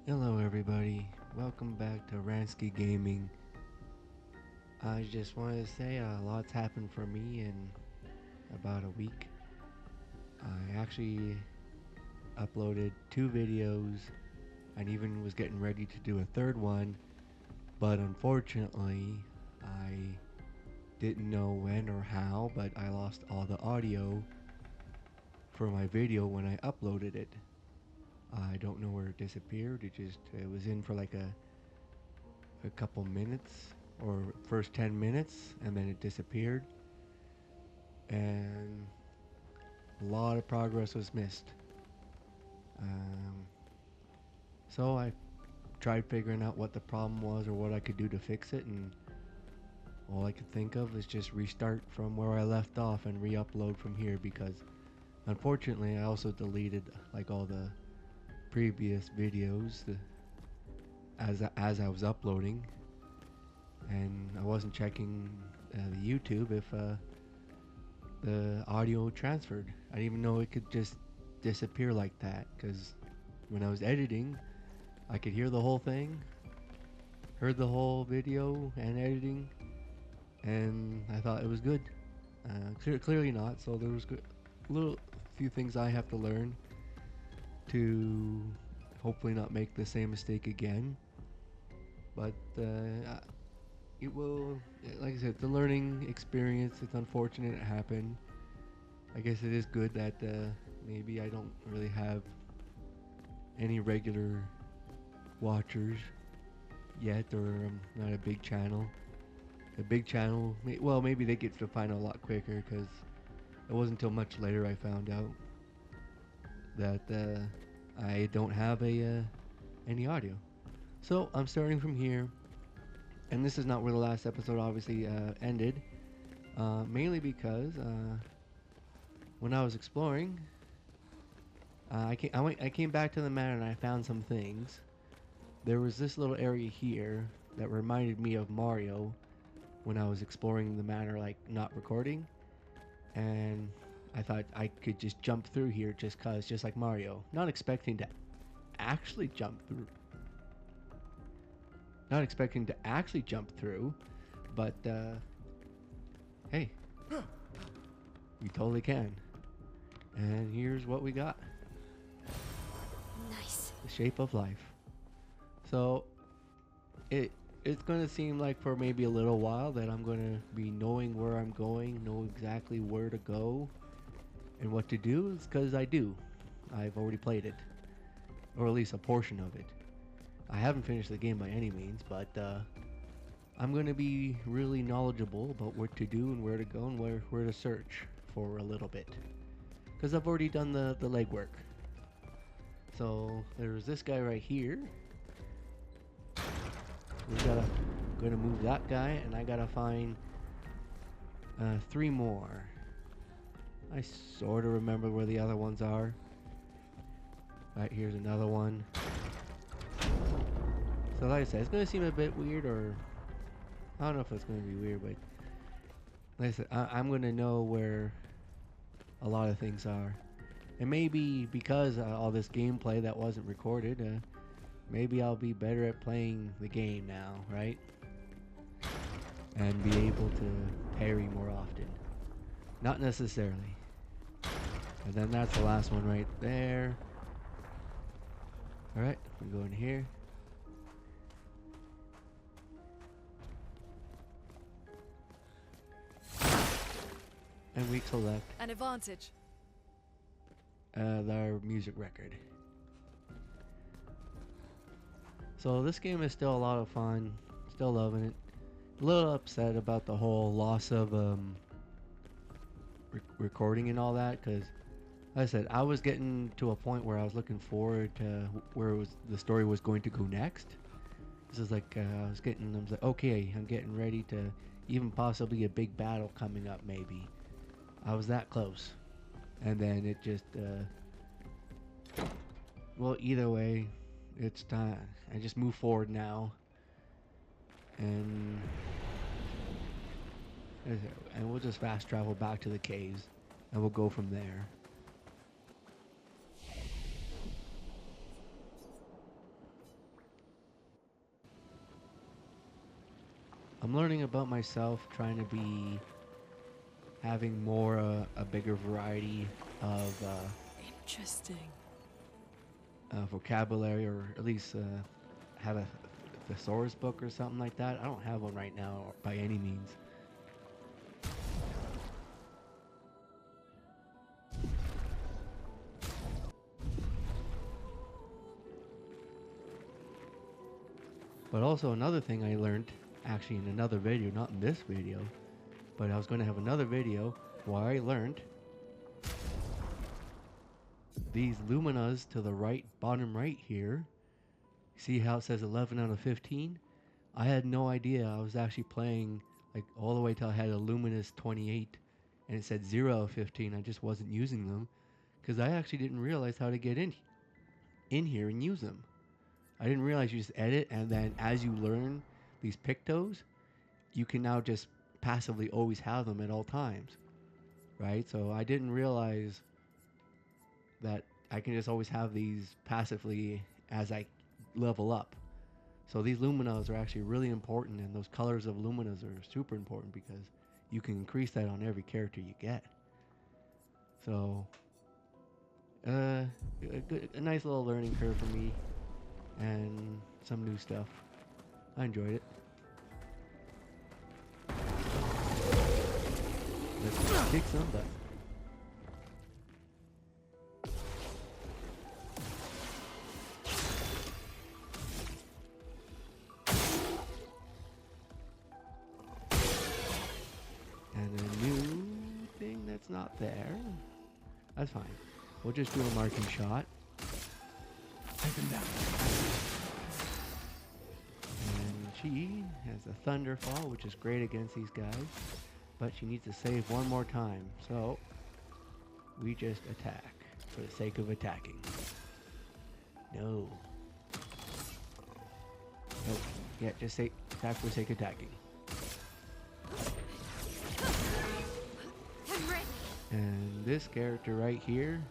Hello everybody, welcome back to RaNskiGaming. I just wanted to say a lot's happened for me in about a week. I actually uploaded 2 videos and even was getting ready to do a third one, but unfortunately I didn't know when or how, but I lost all the audio for my video when I uploaded it. I don't know where it disappeared. It was in for like a couple minutes or first 10 minutes and then it disappeared, and a lot of progress was missed. Um, so I tried figuring out what the problem was or what I could do to fix it, and all I could think of is just restart from where I left off and re-upload from here, because unfortunately I also deleted like all the previous videos as I was uploading, and I wasn't checking the YouTube if the audio transferred. I didn't even know it could just disappear like that, because when I was editing, I could hear the whole thing, heard the whole video and editing, and I thought it was good. Clearly not. So there was little few things I have to learn to hopefully not make the same mistake again. But it will, like I said, it's a learning experience. It's unfortunate it happened. I guess it is good that maybe I don't really have any regular watchers yet, or I'm not a big channel. A big channel, well, maybe they get to find out a lot quicker, because it wasn't until much later I found out that I don't have any audio. So I'm starting from here, and this is not where the last episode obviously ended, mainly because when I was exploring, I came back to the manor and I found some things. There was this little area here that reminded me of Mario when I was exploring the manor, like not recording, and I thought I could just jump through here just like Mario, not expecting to actually jump through. Not expecting to actually jump through, but hey, we totally can. And here's what we got. Nice. The shape of life. So it's going to seem like for maybe a little while that I'm going to be knowing where I'm going, know exactly where to go and what to do. It's because I do. I've already played it, or at least a portion of it. I haven't finished the game by any means, but I'm going to be really knowledgeable about what to do and where to go and where to search for a little bit, because I've already done the legwork. So there's this guy right here. Gonna move that guy, and I gotta find 3 more. I sort of remember where the other ones are. Right, here's another one. So like I said, it's gonna seem a bit weird, or I don't know if it's gonna be weird, but like I said, I'm gonna know where a lot of things are. And maybe because all this gameplay that wasn't recorded, maybe I'll be better at playing the game now, right? And be able to parry more often. Not necessarily. And then that's the last one right there. Alright, we go in here. And we collect An advantage. our music record. So this game is still a lot of fun. Still loving it. A little upset about the whole loss of recording and all that, because like I said, I was getting to a point where I was looking forward to where the story was going to go next. This is like I was like, okay, I'm getting ready to even possibly a big battle coming up maybe. I was that close, and then it just well, either way, it's time. I just move forward now, and we'll just fast travel back to the caves, and we'll go from there. I'm learning about myself, trying to be having more a bigger variety of Interesting. vocabulary, or at least have a thesaurus book or something like that. I don't have one right now by any means. But also another thing I learned, actually in another video, not in this video, but I was going to have another video where I learned these luminas to the right, bottom right here. See how it says 11 out of 15? I had no idea. I was actually playing like all the way till I had a luminous 28 and it said 0 out of 15. I just wasn't using them because I actually didn't realize how to get in here and use them. I didn't realize you just edit, and then as you learn these pictos, you can now just passively always have them at all times, right? So I didn't realize that I can just always have these passively as I level up. So these luminas are actually really important, and those colors of luminas are super important because you can increase that on every character you get. So a nice little learning curve for me, and some new stuff. I enjoyed it. Let's kick some butt. And a new thing that's not there. That's fine. We'll just do a marking shot. Take him down. And she has a Thunderfall, which is great against these guys. But she needs to save one more time. So we just attack for the sake of attacking. No. Nope. Yeah, just say attack for the sake of attacking. And this character right here,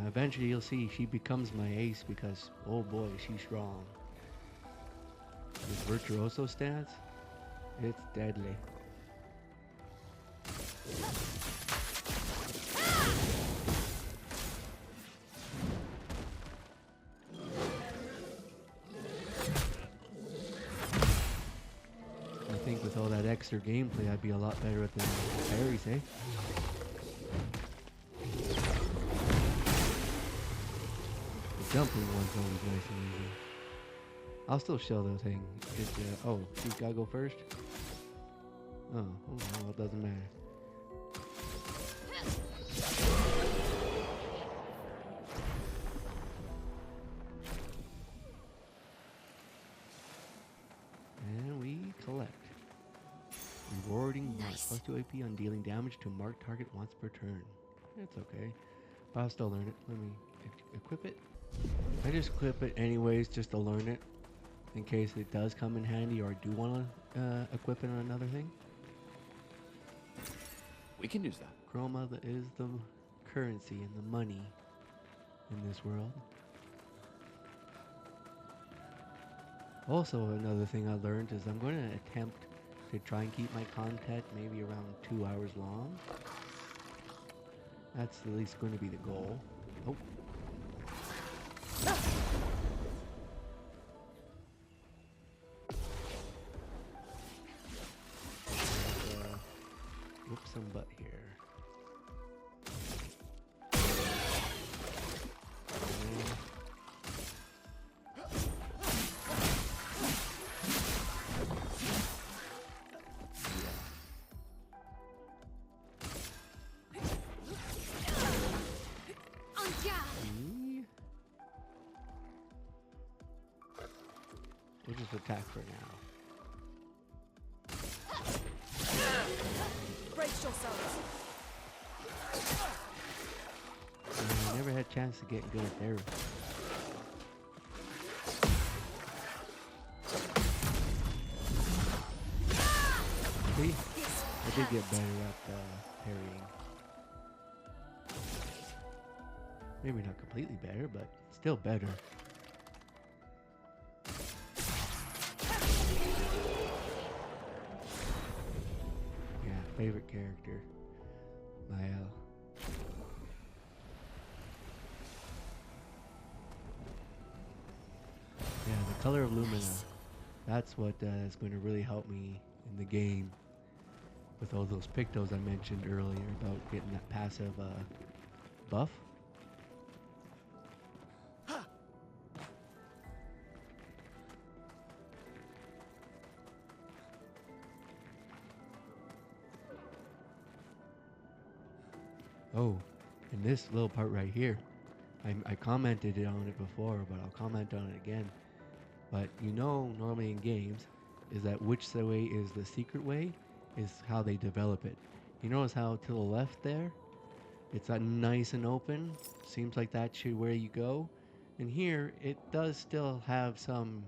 eventually you'll see she becomes my ace because, oh boy, she's strong. This Virtuoso stance, it's deadly. I think with all that extra gameplay, I'd be a lot better at the parries, eh? The jumping one's always nice and easy. I'll still show the thing. Oh, she's gotta go first? Oh, well, it doesn't matter. And we collect. Rewarding Nice. plus 2 AP on dealing damage to marked target once per turn. It's okay. But I'll still learn it. Let me equip it. I just equip it anyways just to learn it. In case it does come in handy or I do want to equip it on another thing. We can use that. Chroma is the currency and the money in this world. Also, another thing I learned is I'm going to attempt to try and keep my content maybe around 2 hours long. That's at least going to be the goal. Oh. Whoop some butt here. We'll just attack for now. Brace yourselves. I never had a chance to get good at parry. See? I did get better at parrying. Maybe not completely better, but still better. favorite character, Maelle. Yeah, the color of Lumina. That's what is going to really help me in the game with all those pictos I mentioned earlier about getting that passive buff. Oh, and this little part right here, I commented on it before, but I'll comment on it again. But you know, normally in games, is that which the way is the secret way is how they develop it. You notice how to the left there, it's nice and open. Seems like that's where you go. And here, it does still have some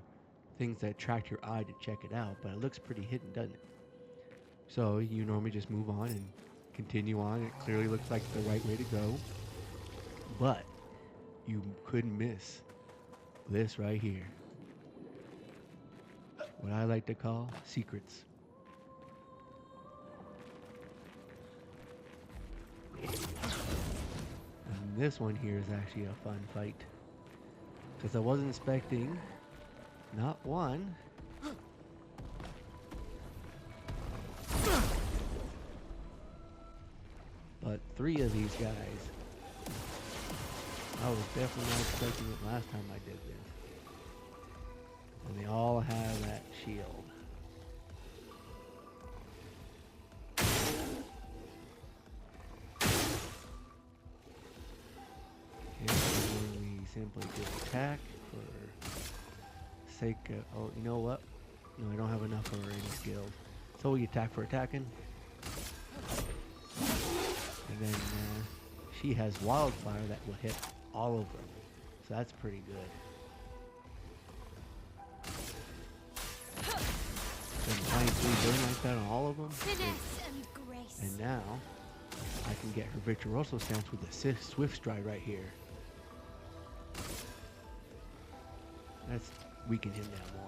things that attract your eye to check it out, but it looks pretty hidden, doesn't it? So you normally just move on and continue on. It clearly looks like the right way to go. But you couldn't miss this right here. What I like to call secrets. And this one here is actually a fun fight. Because I wasn't expecting not one, but 3 of these guys. I was definitely not expecting it last time I did this. And they all have that shield. And we simply just attack for sake of, oh, you know what? No, I don't have enough for any skills. So we attack for attacking. And then she has wildfire that will hit all of them. So that's pretty good. Then burn like that on all of them. Finesse and grace. And now I can get her Virtuoso stance with the Swift Stride right here. Let's weaken him down more.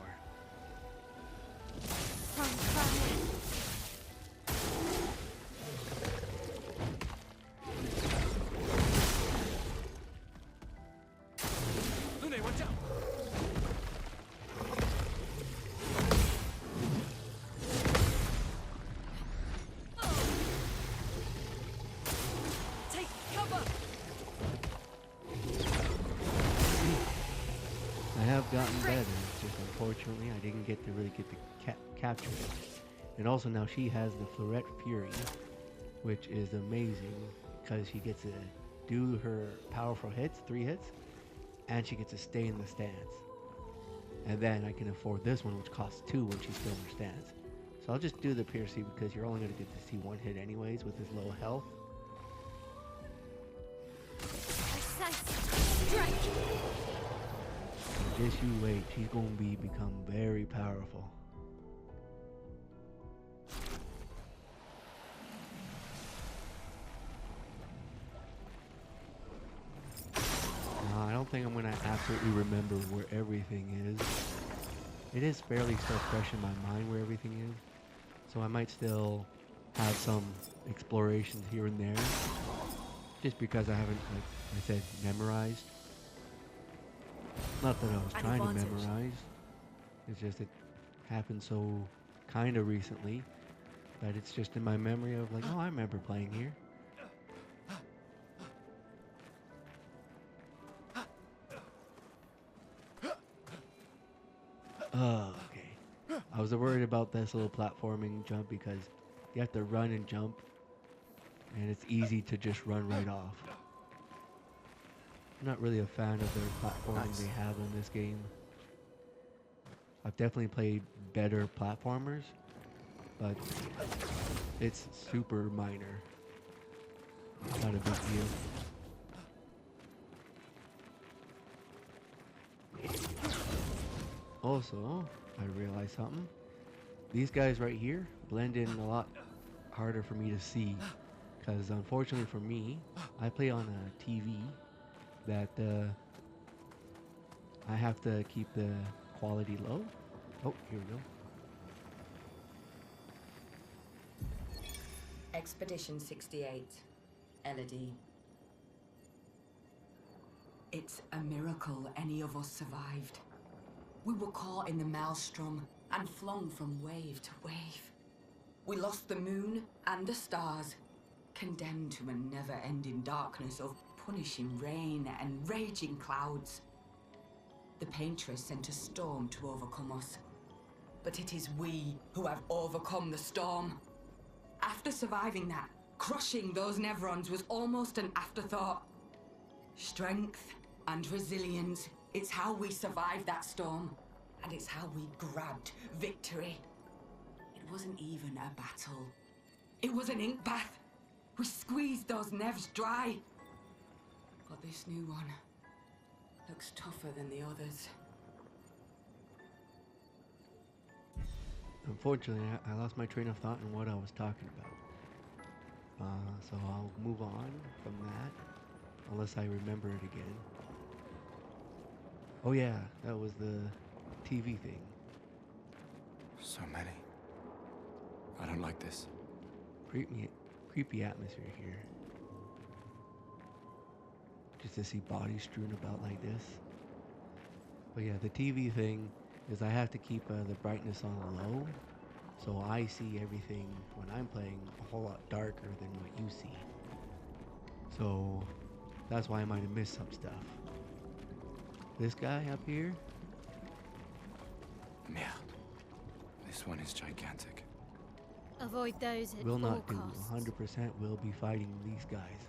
Lune, watch out! Take cover. I have gotten better. It's just unfortunately I didn't get to really get to capture it. And also now she has the Florette Fury, which is amazing because she gets to do her powerful hits, 3 hits, and she gets to stay in the stance. And then I can afford this one, which costs 2 when she's still in her stance. So I'll just do the Piercy because you're only going to get to see 1 hit anyways with his low health. Strike. And just you wait, she's going to become very powerful. I don't think I'm going to absolutely remember where everything is. It is fairly still fresh in my mind where everything is. So I might still have some explorations here and there. Just because I haven't, like I said, memorized. Not that I was trying to memorize. It's just it happened so kind of recently that it's just in my memory of like, oh, I remember playing here. Oh, okay. I was worried about this little platforming jump because you have to run and jump, and it's easy to just run right off. I'm not really a fan of their platforming they have in this game. I've definitely played better platformers, but it's super minor. Not a big deal. Also, I realized something. These guys right here blend in a lot harder for me to see, because unfortunately for me, I play on a TV that I have to keep the quality low. Oh, here we go. Expedition 68, Elodie. It's a miracle any of us survived. We were caught in the maelstrom and flung from wave to wave. We lost the moon and the stars, condemned to a never-ending darkness of punishing rain and raging clouds. The Paintress sent a storm to overcome us, but it is we who have overcome the storm. After surviving that, crushing those Neverons was almost an afterthought. Strength and resilience, it's how we survived that storm, and it's how we grabbed victory. It wasn't even a battle. It was an ink bath. We squeezed those Nevs dry. But this new one looks tougher than the others. Unfortunately, I lost my train of thought in what I was talking about. So I'll move on from that, unless I remember it again. Oh yeah, that was the TV thing. So many. I don't like this. Creepy atmosphere here. Just to see bodies strewn about like this. But yeah, the TV thing is I have to keep the brightness on low, so I see everything when I'm playing a whole lot darker than what you see. So that's why I might have missed some stuff. This guy up here, Merde. This one is gigantic. Avoid those at will all not do. costs. 100% will be fighting these guys.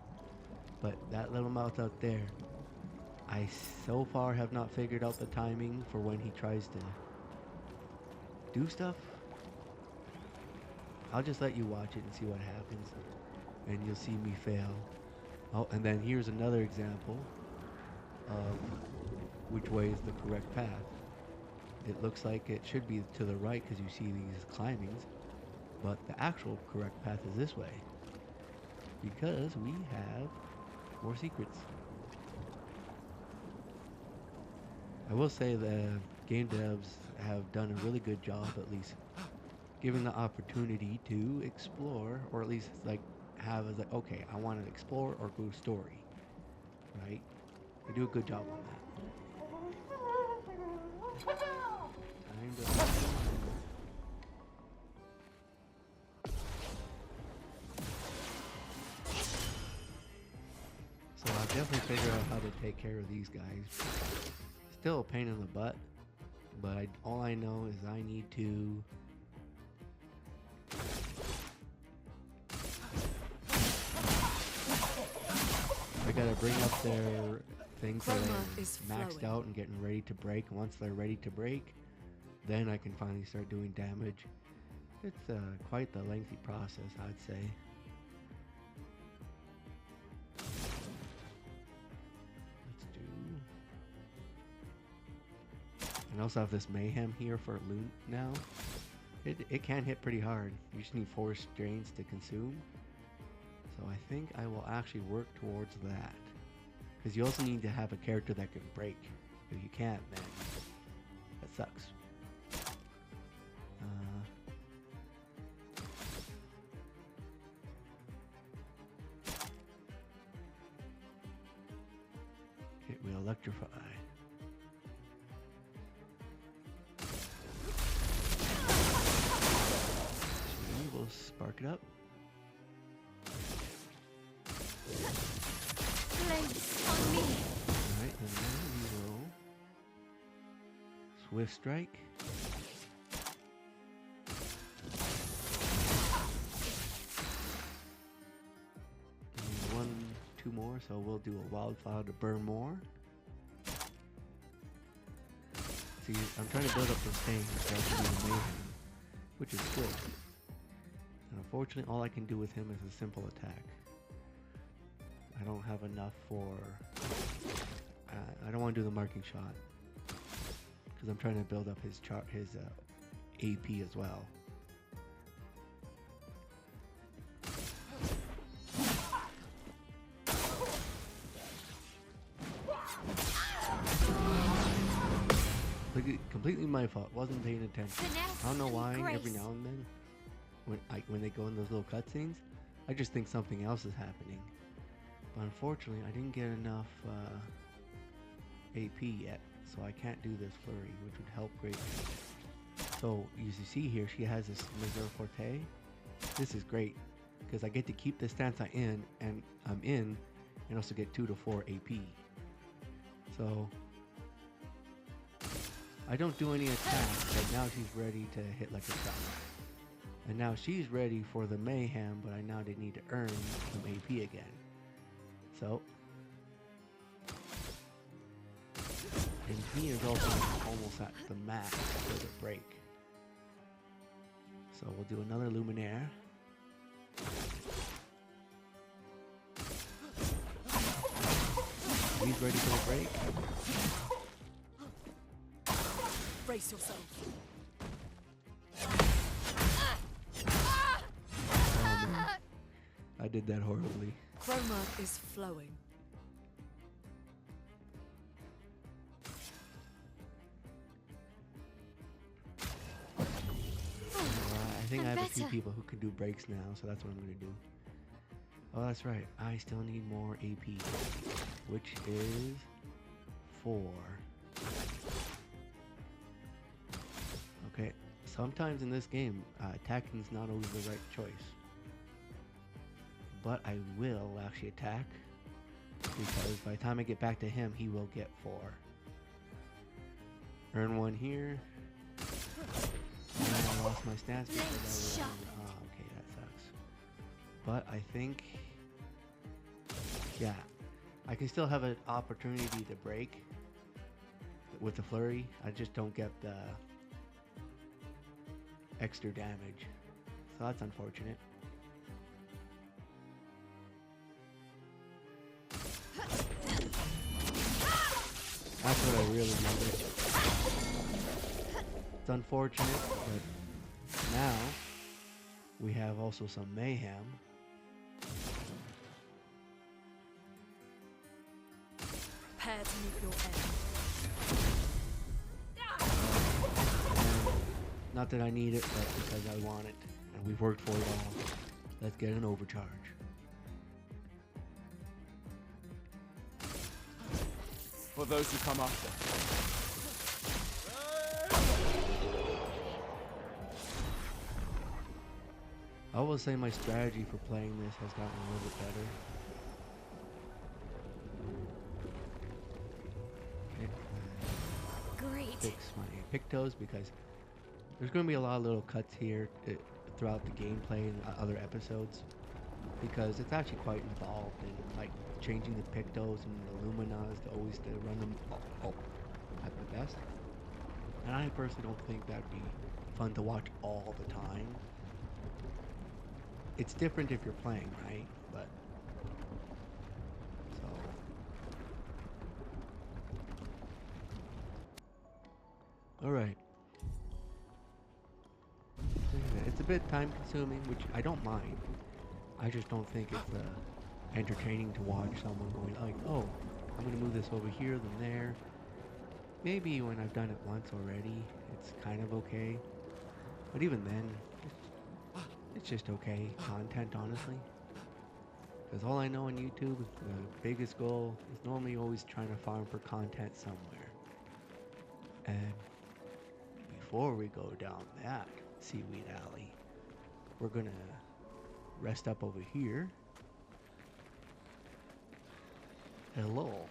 But that little mouth out there, I so far have not figured out the timing for when he tries to do stuff. I'll just let you watch it and see what happens, and you'll see me fail. Oh, and then here's another example of which way is the correct path. It looks like it should be to the right because you see these climbings, but the actual correct path is this way because we have more secrets. I will say the game devs have done a really good job, at least giving the opportunity to explore, or at least like have as like, okay, I want to explore or go story, right? They do a good job on that. Time to So I'll definitely figure out how to take care of these guys. Still a pain in the butt, but all I know is I need to I gotta bring up their things that are maxed out and getting ready to break. Once they're ready to break, then I can finally start doing damage. It's quite the lengthy process, I'd say. And I also have this mayhem here for Lune now. It can hit pretty hard. You just need 4 strains to consume. So I think I will actually work towards that. Because you also need to have a character that can break. If you can't, then that sucks. Okay, we electrify. We'll spark it up. Place on me. Alright, and then we will Swift Strike. And 2 more, so we'll do a Wildfire to burn more. See, I'm trying to build up this thing so I can do the mayhem, which is good. And unfortunately, all I can do with him is a simple attack. I don't have enough for... I don't want to do the marking shot. Because I'm trying to build up his AP as well. Like, completely my fault. Wasn't paying attention. I don't know why. Every now and then, when they go in those little cutscenes, I just think something else is happening. But unfortunately, I didn't get enough AP yet, so I can't do this flurry, which would help greatly. So, as you see here, she has this Missouri Forte. This is great, because I get to keep the stance I'm in, and also get 2 to 4 AP. So, I don't do any attacks, but now she's ready to hit like a truck. And now she's ready for the mayhem, but I now did need to earn some AP again. So, and he is also almost at the max for the break. So we'll do another Luminaire. He's ready for the break. Brace yourself. Oh man, I did that horribly. Chroma is flowing. I think I have a few better. people who can do breaks now, so that's what I'm going to do. Oh, that's right. I still need more AP, which is 4. Okay, sometimes in this game, attacking is not always the right choice. But I will actually attack, because by the time I get back to him, he will get 4. Earn 1 here. And I lost my stance because I was okay, that sucks. But I think, yeah, I can still have an opportunity to break with the flurry. I just don't get the extra damage, so that's unfortunate. That's what I really needed. It's unfortunate, but now we have also some mayhem. Prepare to meet your end. Not that I need it, but because I want it, and we've worked for it all. Let's get an overcharge. For those who come after. I will say my strategy for playing this has gotten a little bit better. Okay, Great. fix my pictos because there's going to be a lot of little cuts here throughout the gameplay and other episodes, because it's actually quite involved in like changing the pictos and the luminas to always to run them at the best. And I personally don't think that'd be fun to watch all the time. It's different if you're playing, right? But so all right. It's a bit time consuming, which I don't mind. I just don't think it's entertaining to watch someone going like, oh, I'm gonna move this over here, then there. Maybe when I've done it once already, it's kind of okay. But even then, it's just okay content, honestly. Because all I know on YouTube, the biggest goal is normally always trying to farm for content somewhere. And before we go down that seaweed alley, we're gonna rest up over here. Hello.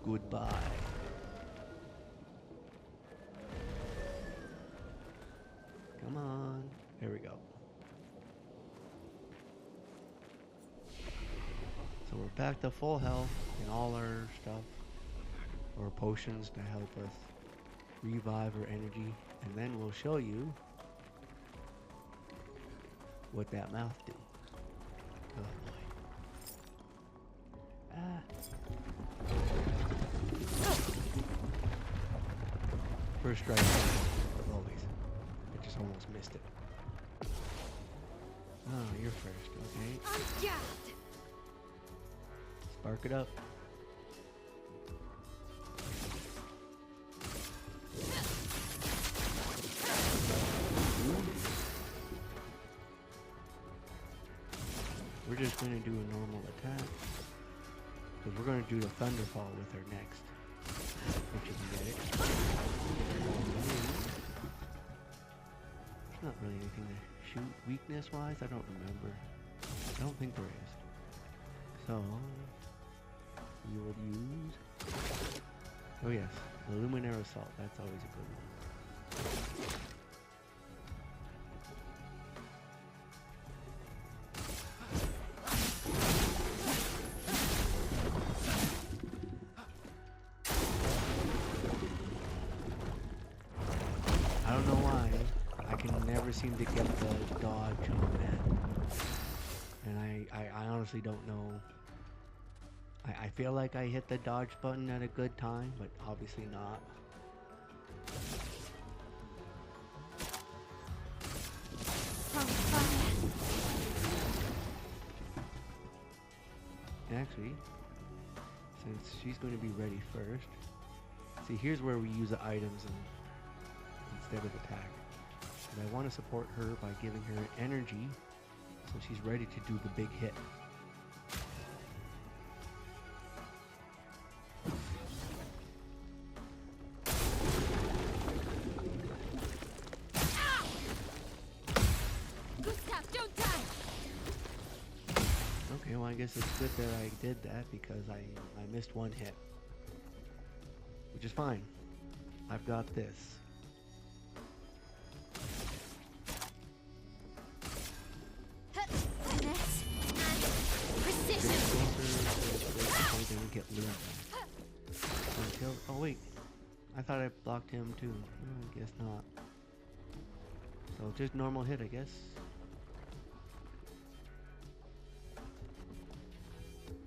Goodbye. Come on. There we go. So we're back to full health and all our stuff, or potions to help us revive our energy, and then we'll show you what that mouth do. Oh boy. First strike, always. I just almost missed it. Oh, you're first, okay. I'm gassed. Spark it up. just gonna do a normal attack. Because we're gonna do the Thunderfall with her next. If you can get it. There's not really anything to shoot weakness wise, I don't remember. I don't think there is. So we will use, oh yes, the Luminary Assault, that's always a good one. I don't know why, I can never seem to get the dodge on that. And I honestly don't know. I feel like I hit the dodge button at a good time, but obviously not. Actually, since she's going to be ready first, see, here's where we use the items instead of attack. And I want to support her by giving her energy so she's ready to do the big hit. Gustave, don't die! Okay, well I guess it's good that I did that because I missed one hit. Which is fine. I've got this. Then we get Lune. Until, oh wait, I thought I blocked him too. I guess not. So just normal hit, I guess.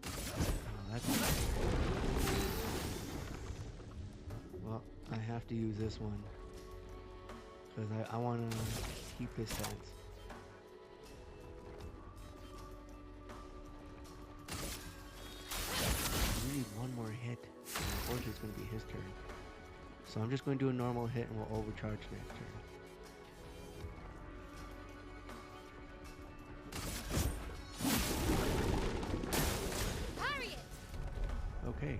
Oh, that's well, I have to use this one because I want to keep his stance. One more hit, and unfortunately it's going to be his turn. So I'm just going to do a normal hit and we'll overcharge next turn. Parry it! Okay.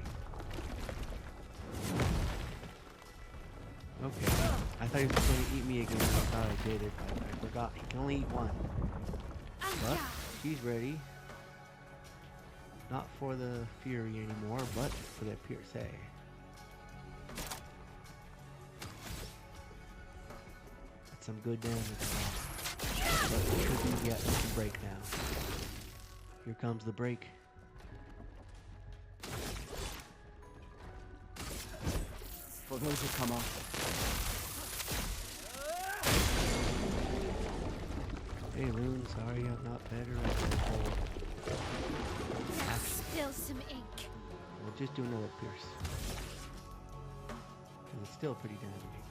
Okay. I thought he was going to eat me again. I thought I did it, but I forgot. He can only eat one. But she's ready. Not for the Fury anymore, but for the Pierce. That's some good damage. But we shouldn't get the break now. Here comes the break. For those who come after. Hey Lune, sorry I'm not better at control. Still some ink. We'll just do another Pierce. Because it's still pretty damaging.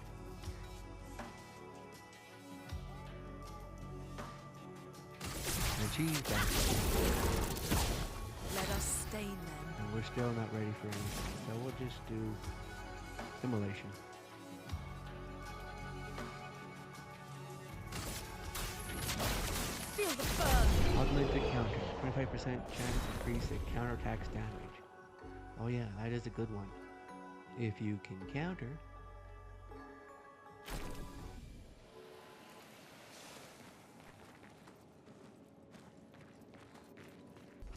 And she's back. Let us stain them. And we're still not ready for anything. So we'll just do Immolation. Feel the burn. Augmented counter. 25% chance increase in counterattack's damage. Oh yeah, that is a good one. If you can counter.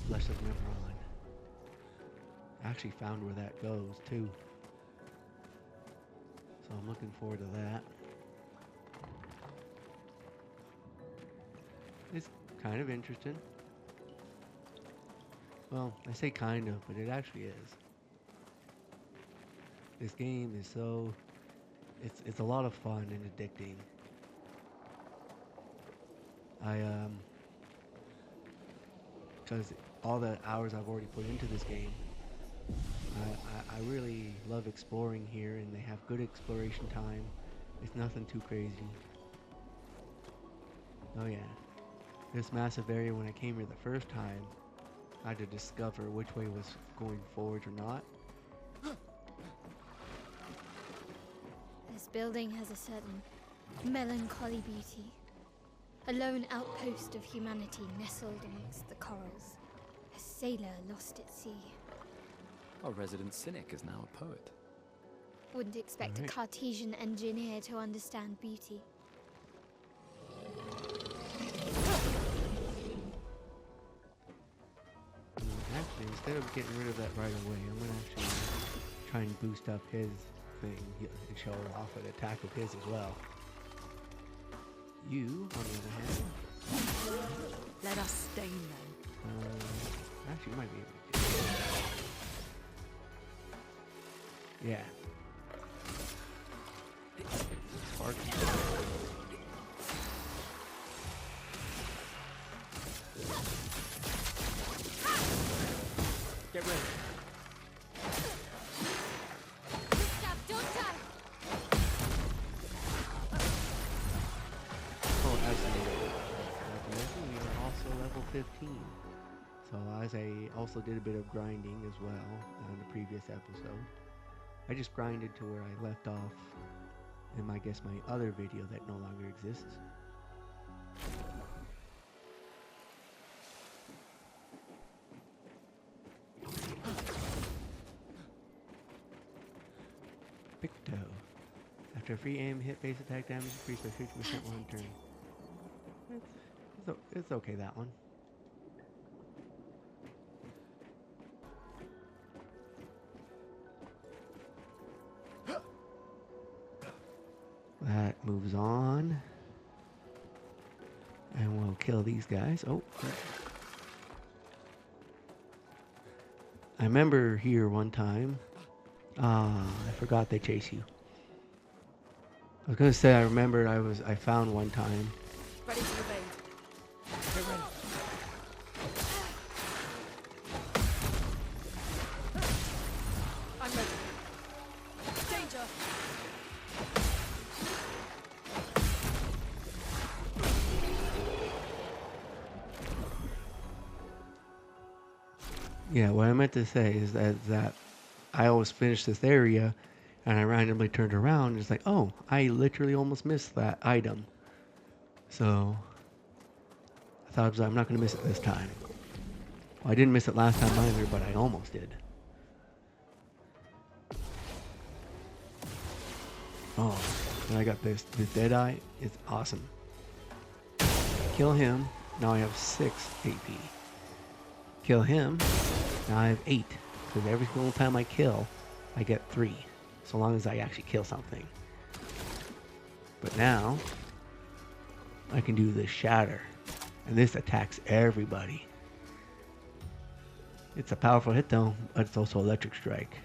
Flesh of Neveron. I actually found where that goes too. So I'm looking forward to that. It's kind of interesting. Well, I say kind of, but it actually is. This game is so... It's a lot of fun and addicting. Because all the hours I've already put into this game, I really love exploring here, and they have good exploration time. It's nothing too crazy. Oh yeah. This massive area, when I came here the first time, I had to discover which way was going forward or not. This building has a certain melancholy beauty. A lone outpost of humanity nestled amongst the corals. A sailor lost at sea. Our resident cynic is now a poet. Wouldn't expect Alright. a Cartesian engineer to understand beauty. Actually, instead of getting rid of that right away, I'm gonna actually try and boost up his thing and show off an attack of his as well. You, on the other hand, Let us stain them. actually, you might be able to do that. Yeah. Spark. Get ready. Gustave, don't die! Oh, absolutely. Like I mentioned, we are also level 15. So as I also did a bit of grinding as well on the previous episode. I just grinded to where I left off in my other video that no longer exists. Picto. After a free aim hit, base attack damage increased by 50% one turn. It's okay, that one. That moves on. And we'll kill these guys. Oh. I remember here one time. I forgot they chase you. I was gonna say I remembered I found one time. Ready to evade. Get ready. I'm ready. Danger! Yeah, what I meant to say is that I always finished this area and I randomly turned around and it's like, oh, I literally almost missed that item. So I thought I'm not going to miss it this time. Well, I didn't miss it last time either, but I almost did. Oh, and I got this. The Deadeye is awesome. Kill him. Now I have 6 AP. Kill him. Now I have 8. Because every single time I kill, I get 3. So long as I actually kill something. But now, I can do the Shatter. And this attacks everybody. It's a powerful hit though, but it's also Electric Strike.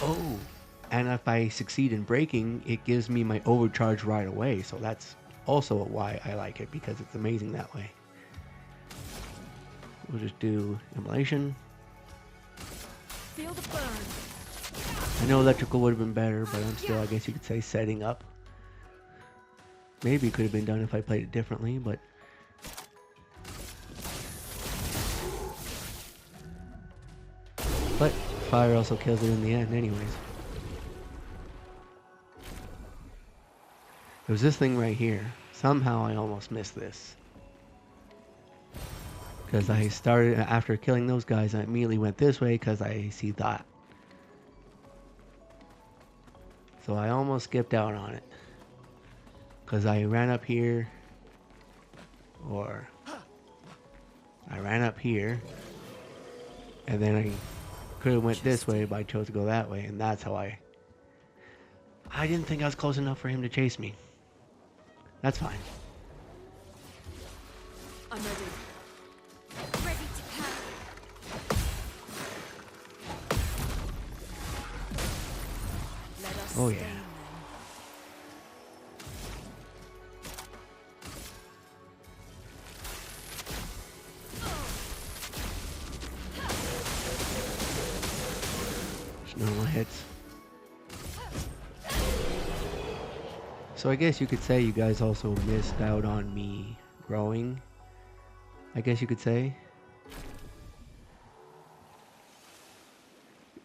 Oh, and if I succeed in breaking, it gives me my overcharge right away. So that's also why I like it, because it's amazing that way. We'll just do Immolation. Feel the burn. I know electrical would have been better, but I'm still, I guess you could say, setting up. Maybe it could have been done if I played it differently, but... But fire also kills it in the end anyways. There was this thing right here. Somehow I almost missed this. Because I started, after killing those guys, I immediately went this way because I see that. So I almost skipped out on it. Because I ran up here. Or I ran up here. And then I could have went this way, but I chose to go that way. And that's how I didn't think I was close enough for him to chase me. That's fine. I'm ready. Ready to carry. Let us Oh, stain yeah. them. Just normal hits. So I guess you could say you guys also missed out on me growing. I guess you could say.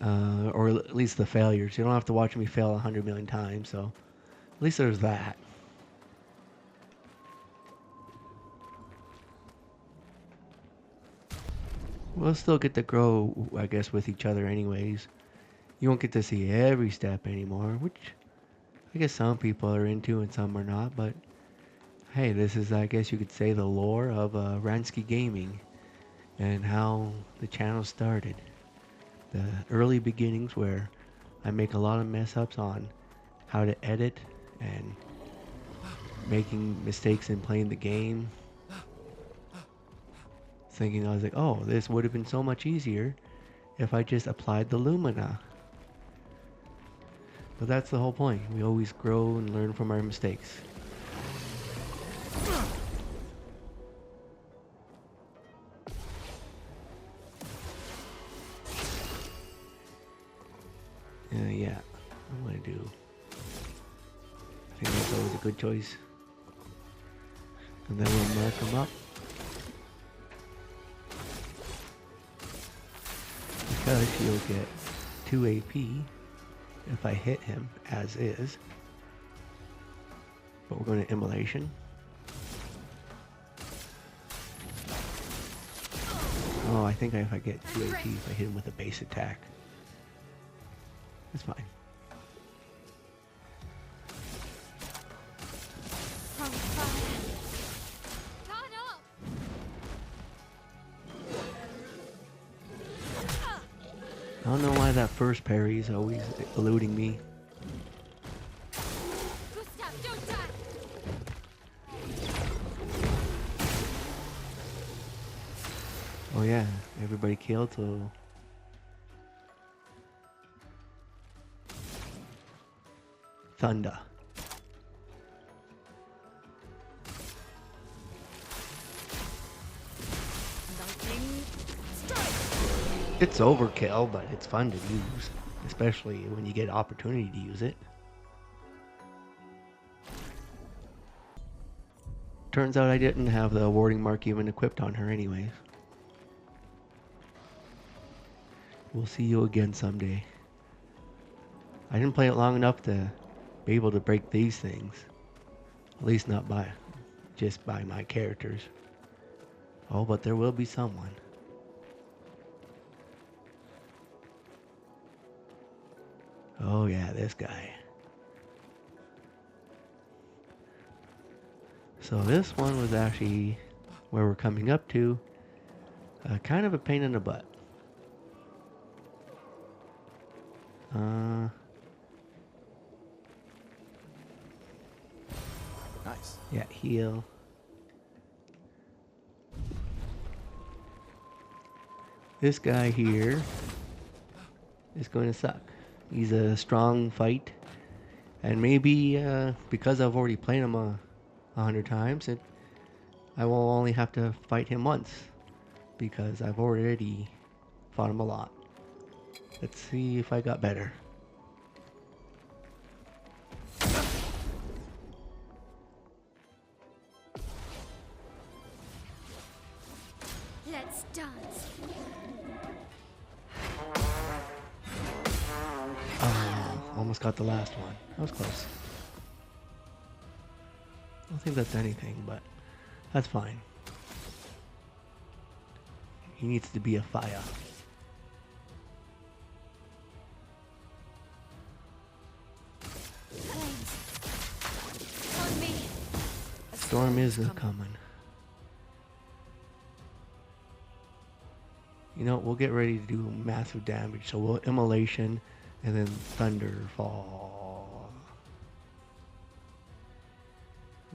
or at least the failures. You don't have to watch me fail 100 million times, so at least there's that. We'll still get to grow, I guess, with each other anyways. You won't get to see every step anymore, which I guess some people are into and some are not, but hey, this is, I guess you could say, the lore of RaNskiGaming and how the channel started. The early beginnings where I make a lot of mess ups on how to edit and making mistakes in playing the game. Thinking I was like, oh, this would have been so much easier if I just applied the Lumina. But that's the whole point. We always grow and learn from our mistakes. Yeah, I'm gonna do. I think that's always a good choice. And then we'll mark them up. Because he'll get 2 AP if I hit him as is. But we're going to immolation. Oh, I think if I get 2 AP if I hit him with a base attack. That's fine. I don't know why that first parry is always eluding me. Gustave, don't die. Oh yeah, everybody killed, so... Thunder. Lightning strike. It's overkill, but it's fun to use, especially when you get opportunity to use it. Turns out I didn't have the warding mark even equipped on her anyways. We'll see you again someday. I didn't play it long enough to be able to break these things. At least not by just by my characters. Oh, but there will be someone. Oh yeah, this guy. So this one was actually where we're coming up to. Kind of a pain in the butt. Nice. Yeah, heal. This guy here is going to suck. He's a strong fight, and maybe because I've already played him 100 times, I will only have to fight him once because I've already fought him a lot. Let's see if I got better. Let's dance. Oh, almost got the last one. That was close. I don't think that's anything, but that's fine. He needs to be a fire. Flames. On me. A Storm is coming. You know, we'll get ready to do massive damage. So we'll immolation and then thunderfall.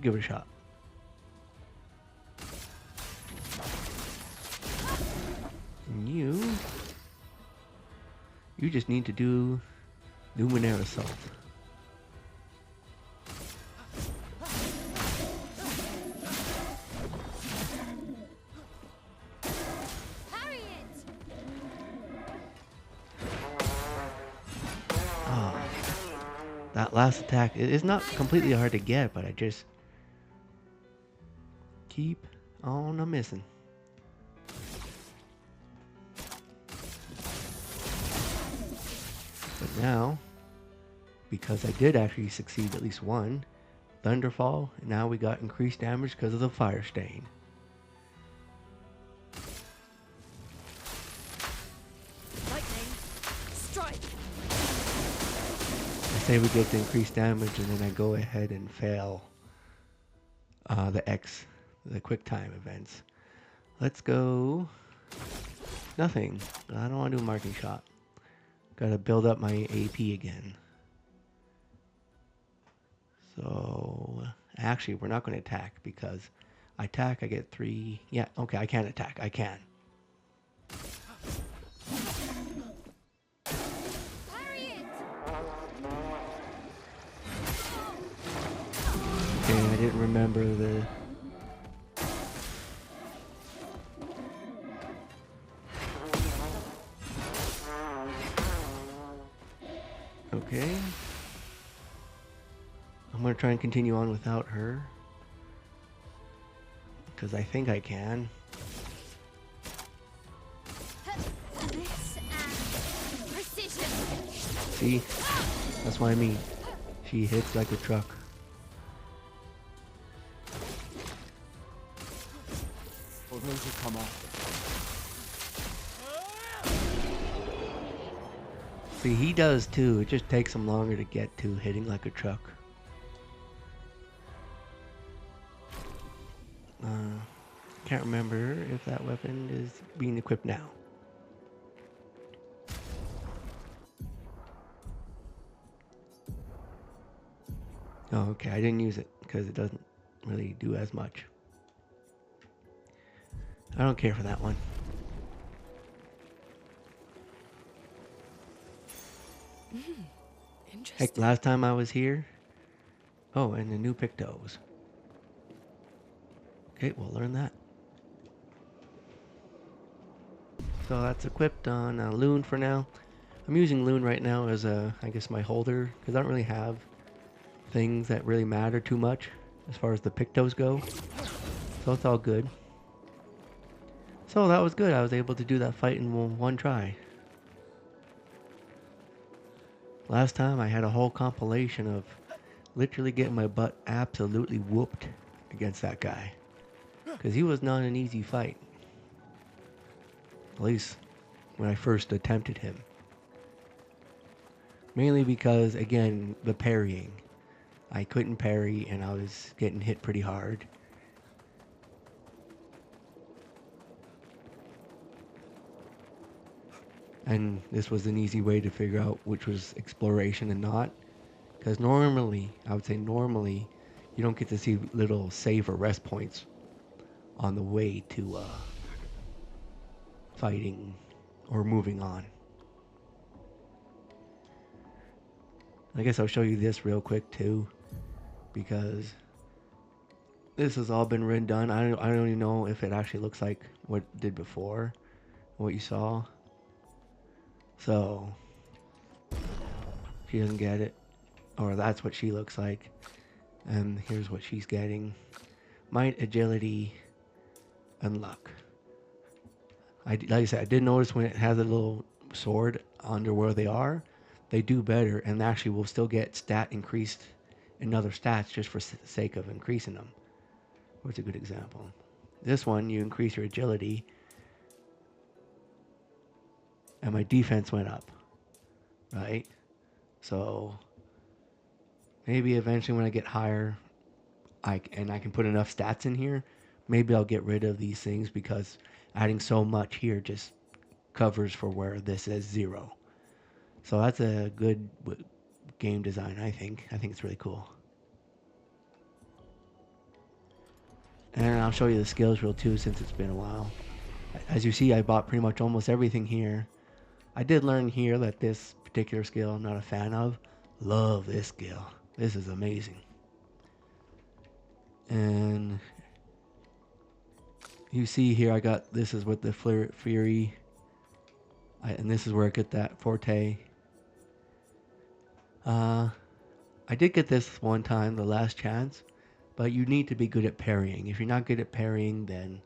Give it a shot. And you just need to do Luminaire Assault. Parry it. That last attack is not completely hard to get, but I just keep on missing. now, because I did actually succeed at least one, Thunderfall, and now we got increased damage because of the Fire Stain. Lightning. Strike. I say we get the increased damage and then I go ahead and fail the quick time events. Let's go. Nothing. I don't want to do a marking shot. Gotta build up my AP again. So, actually, we're not going to attack because I attack, I get 3. Yeah, okay, I can attack. I can. Parry it. Okay, I didn't remember the... Okay. I'm going to try and continue on without her. Because I think I can. This and precision. See? That's what I mean. She hits like a truck. For those who come after. See, he does too. It just takes him longer to get to hitting like a truck. Can't remember if that weapon is being equipped now. Oh, okay. I didn't use it because it doesn't really do as much. I don't care for that one. Interesting. Heck, last time I was here. Oh, and the new Pictos. Okay, we'll learn that. So that's equipped on Lune for now. I'm using Lune right now as I guess my holder, because I don't really have things that really matter too much as far as the Pictos go. So it's all good. So that was good. I was able to do that fight in one try. Last time I had a whole compilation of literally getting my butt absolutely whooped against that guy. Because he was not an easy fight. At least when I first attempted him. Mainly because, again, the parrying. I couldn't parry and I was getting hit pretty hard. And this was an easy way to figure out which was exploration and not. Because normally, I would say normally, you don't get to see little save or rest points on the way to fighting or moving on. I guess I'll show you this real quick too, because this has all been redone. I don't even know if it actually looks like what it did before, what you saw. So she doesn't get it, or that's what she looks like, and here's what she's getting: might, agility, and luck. Like I said, I did notice when it has a little sword under where they are, they do better and actually will still get stat increased in other stats just for sake of increasing them. What's a good example? This one, you increase your agility and my defense went up, right? So maybe eventually when I get higher and I can put enough stats in here, maybe I'll get rid of these things because adding so much here just covers for where this is 0. So that's a good game design, I think. I think it's really cool. And I'll show you the skills reel too since it's been a while. As you see, I bought pretty much almost everything here. I did learn here that this particular skill I'm not a fan of. Love this skill. This is amazing. And you see here I got, this is with the Fury. And this is where I get that Forte. I did get this one time, the last chance. But you need to be good at parrying. If you're not good at parrying, then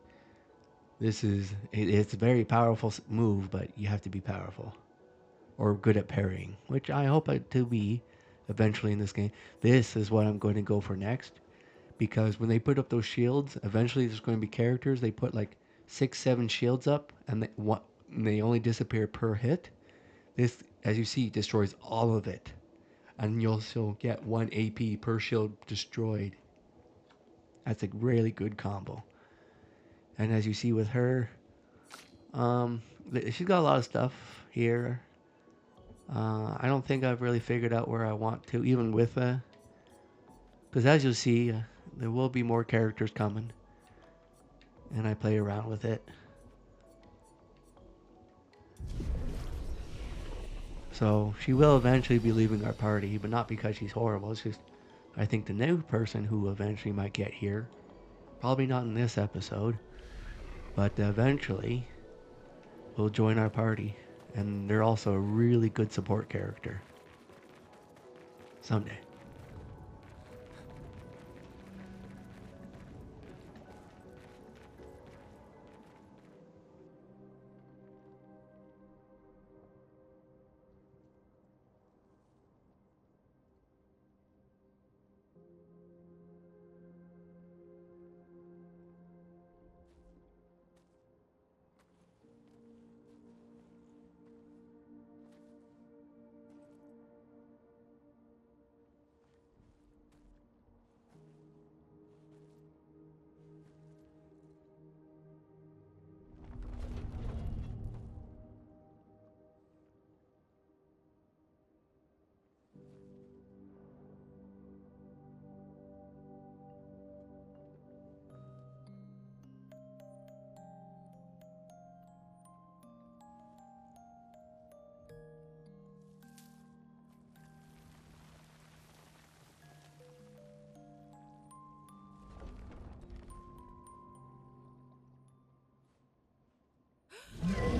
it's a very powerful move, but you have to be powerful. or good at parrying, which I hope to be eventually in this game. This is what I'm going to go for next, because when they put up those shields, eventually there's going to be characters, they put like 6-7 shields up, and they only disappear per hit. This, as you see, destroys all of it, and you'll still get 1 AP per shield destroyed. That's a really good combo. And as you see with her, she's got a lot of stuff here. I don't think I've really figured out where I want to, even with because as you'll see, there will be more characters coming, and I play around with it. So she will eventually be leaving our party, but not because she's horrible. It's just I think the new person who eventually might get here, probably not in this episode, but eventually will join our party. And they're also a really good support character. Someday.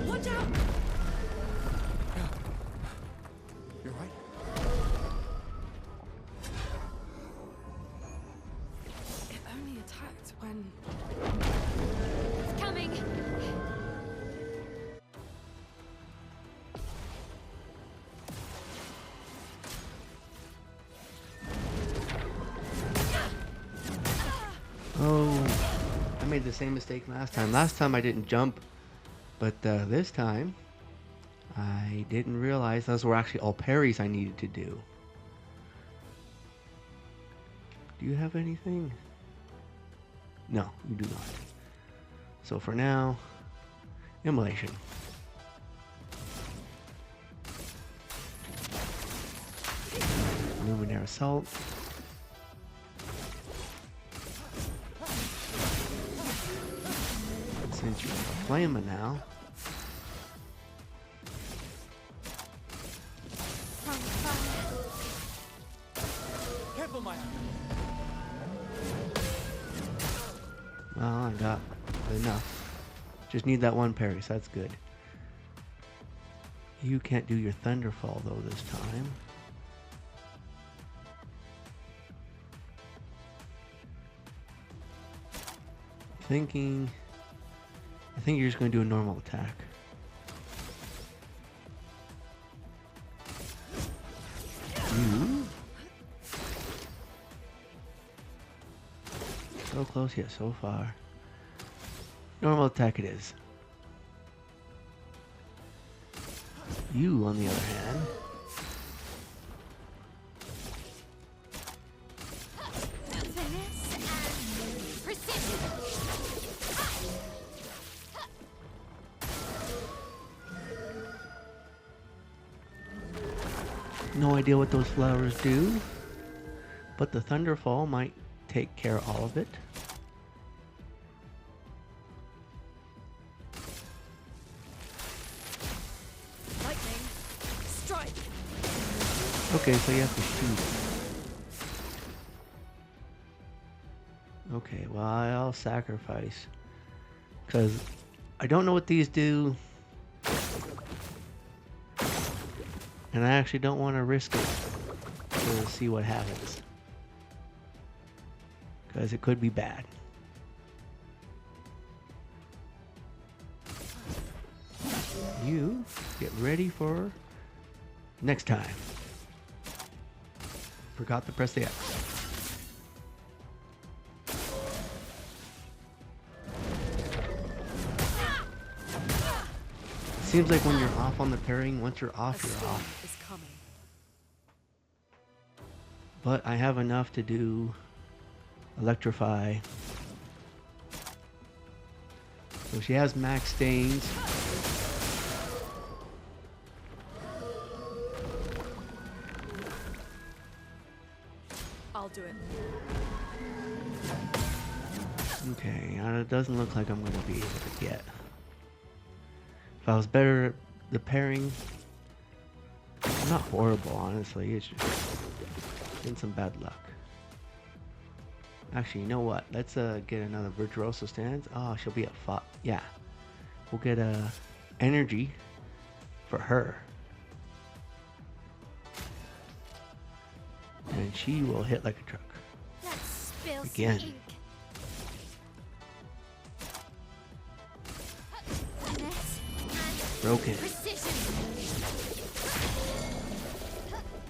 Watch out! You're right. It only attacked when... It's coming! Oh, I made the same mistake last time. Last time I didn't jump, but this time I didn't realize those were actually all parries I needed to do. Do you have anything? No, you do not. So for now, immolation. Luminaire assault. Since you're flaming now, Careful, Maelle. well, I got enough. Just need that one parry, so that's good. You can't do your Thunderfall though this time. I think you're just going to do a normal attack. You? So close yet so far. Normal attack it is. You, on the other hand, Finesse and precision! no idea what those flowers do, but the Thunderfall might take care of all of it. Lightning, strike! Okay, so you have to shoot it. Okay, well, I'll sacrifice, because I don't know what these do, and I actually don't want to risk it to see what happens, because it could be bad. You get ready for Next time. Forgot to press the X. Seems like when you're off on the parrying, once you're off, you're off. Is coming. But I have enough to do electrify. So she has max stains. I'll do it. Okay, it doesn't look like I'm going to be able to get. If I was better at the pairing, not horrible, honestly. It's just been some bad luck. Actually, you know what? Let's get another Virtuoso stance. Oh, she'll be at 5. Yeah, we'll get energy for her, and she will hit like a truck. Let's spill Again. some ink. Finesse and Broken. precision.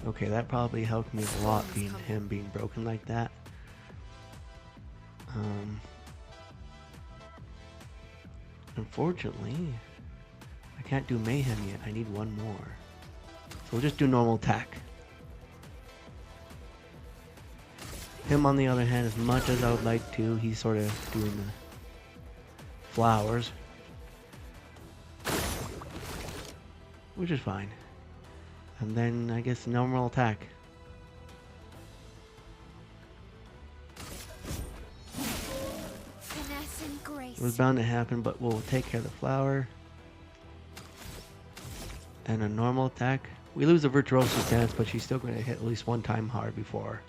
Okay, that probably helped me a lot, him being broken like that. Unfortunately, I can't do Mayhem yet. I need one more. So we'll just do normal attack. Him, on the other hand, as much as I would like to, he's sort of doing the flowers, which is fine. And then I guess normal attack. Finesse and grace. It was bound to happen, but we'll take care of the flower. And a normal attack. We lose a Virtuoso stance, but she's still going to hit at least one time hard before.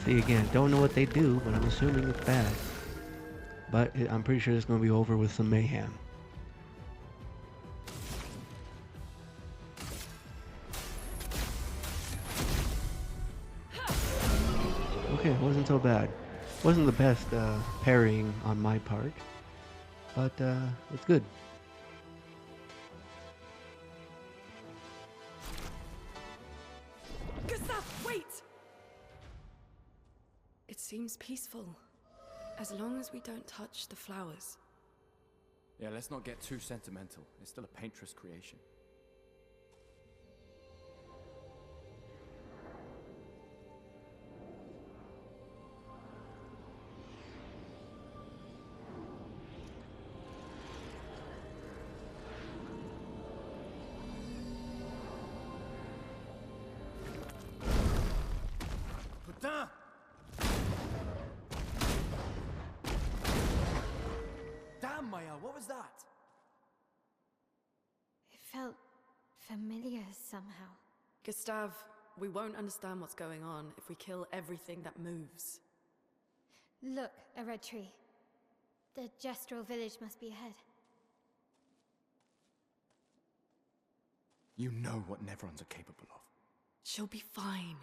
See, again, don't know what they do, but I'm assuming it's bad. But I'm pretty sure it's going to be over with some mayhem. Okay, it wasn't so bad. Wasn't the best parrying on my part, but it's good. Gustave, wait! It seems peaceful, as long as we don't touch the flowers. Yeah, let's not get too sentimental. It's still a paintress creation. Putain! Damn, Maelle, what was that? It felt familiar somehow. Gustave, we won't understand what's going on if we kill everything that moves. Look, a red tree. The gestural village must be ahead. You know what Neverons are capable of. She'll be fine.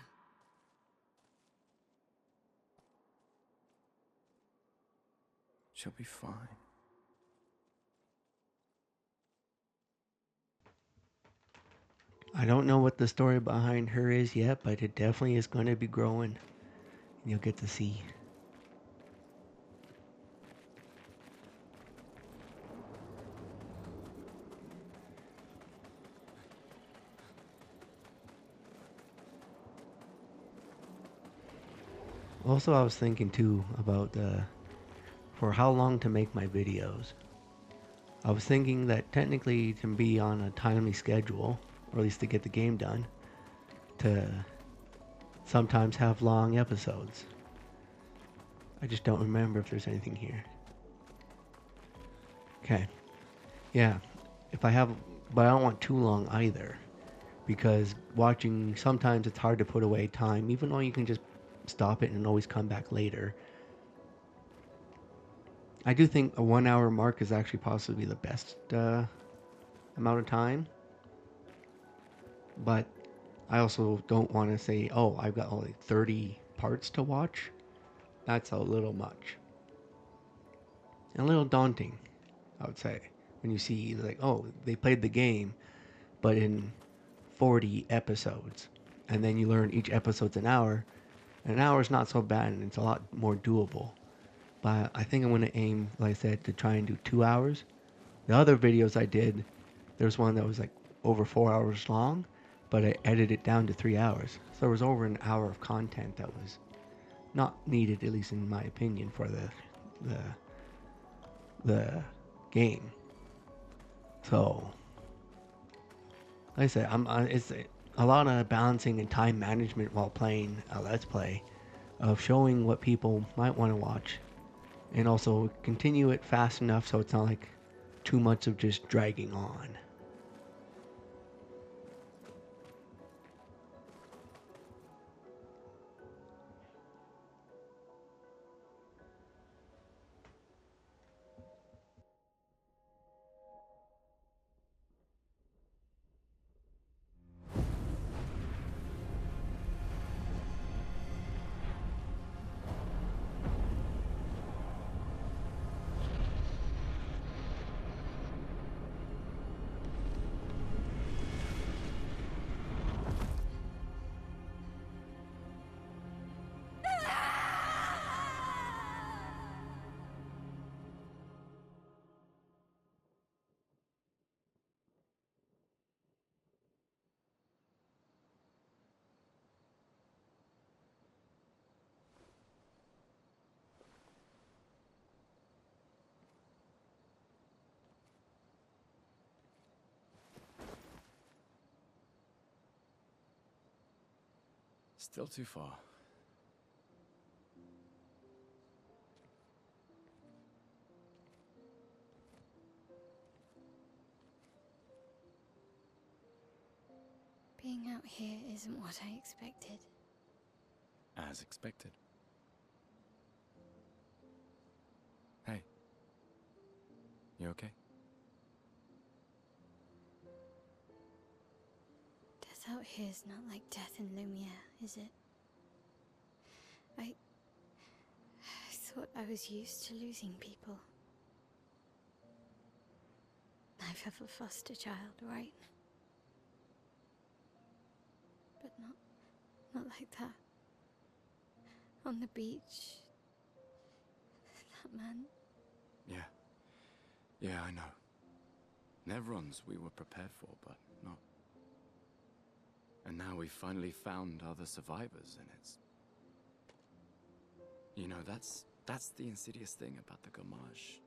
She'll be fine. I don't know what the story behind her is yet, but it definitely is going to be growing. You'll get to see. Also, I was thinking too about for how long to make my videos. I was thinking that technically to be on a timely schedule, or at least to get the game done, to sometimes have long episodes. I just don't remember if there's anything here. Okay. Yeah. If I have, but I don't want too long either, because watching, sometimes it's hard to put away time, even though you can just stop it and always come back later. I do think a 1 hour mark is actually possibly the best amount of time. But I also don't want to say, oh, I've got only 30 parts to watch. That's a little much. And a little daunting, I would say, when you see like, oh, they played the game, but in 40 episodes, and then you learn each episode's an hour. And an hour is not so bad, and it's a lot more doable. But I think I'm going to aim, like I said, to try and do 2 hours. The other videos I did, there's one that was like over 4 hours long, but I edited it down to 3 hours. So there was over an hour of content that was not needed, at least in my opinion, for the game. So, like I said, it's a lot of balancing and time management while playing a Let's Play, of showing what people might want to watch, and also continue it fast enough so it's not like too much of just dragging on. Still too far. Being out here isn't what I expected. As expected. Hey. You okay? Death out here's not like death in Lumiere, is it? I thought I was used to losing people. I've have a foster child, right? But not like that. On the beach. That man. Yeah, I know. Nevrons we were prepared for, but not. And now we finally found other survivors, and it's... You know, that's the insidious thing about the Gamage.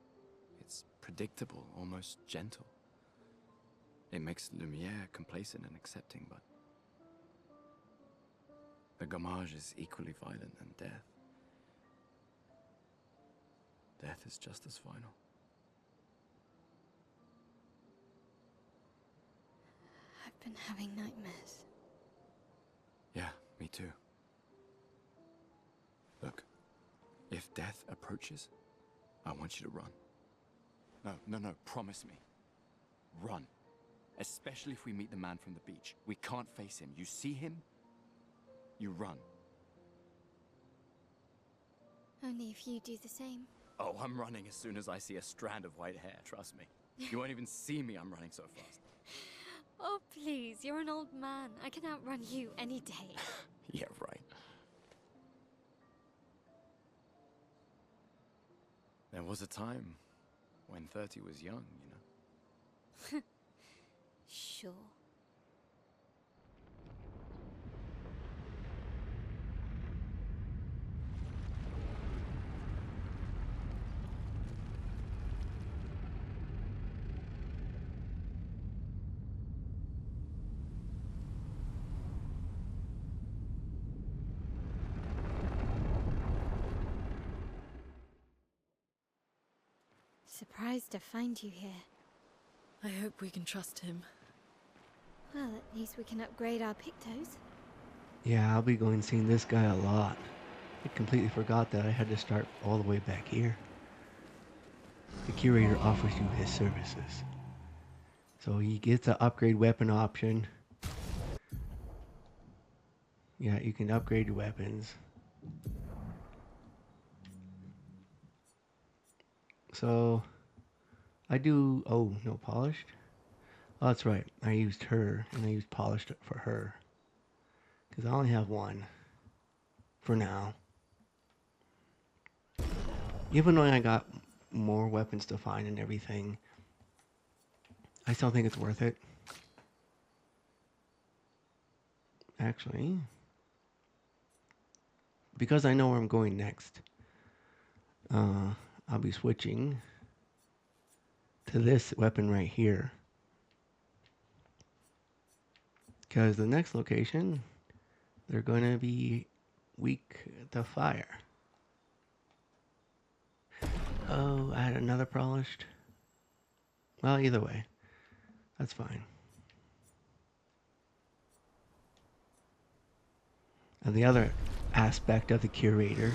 It's predictable, almost gentle. It makes Lumiere complacent and accepting, but... The Gamage is equally violent than death. Death is just as final. I've been having nightmares. Yeah, me too. Look, if death approaches, I want you to run. No, promise me. Run. Especially if we meet the man from the beach. We can't face him. You see him, you run. Only if you do the same. Oh, I'm running as soon as I see a strand of white hair, trust me. You won't even see me, I'm running so fast. Oh, please, you're an old man. I can outrun you any day. Yeah, right. There was a time when 30 was young, you know? Sure. Surprised to find you here. I hope we can trust him. Well, at least we can upgrade our Pictos. Yeah, I'll be going seeing this guy a lot. I completely forgot that I had to start all the way back here. The curator offers you his services. So he gets an upgrade weapon option. Yeah, you can upgrade your weapons. So I do. Oh, no polished. Oh, that's right. I used her and I used polished for her because I only have one for now. Even though I got more weapons to find and everything, I still think it's worth it. Actually, because I know where I'm going next, I'll be switching to this weapon right here. Because the next location, they're going to be weak to fire. Oh, I had another polished. Well, either way, that's fine. And the other aspect of the curator,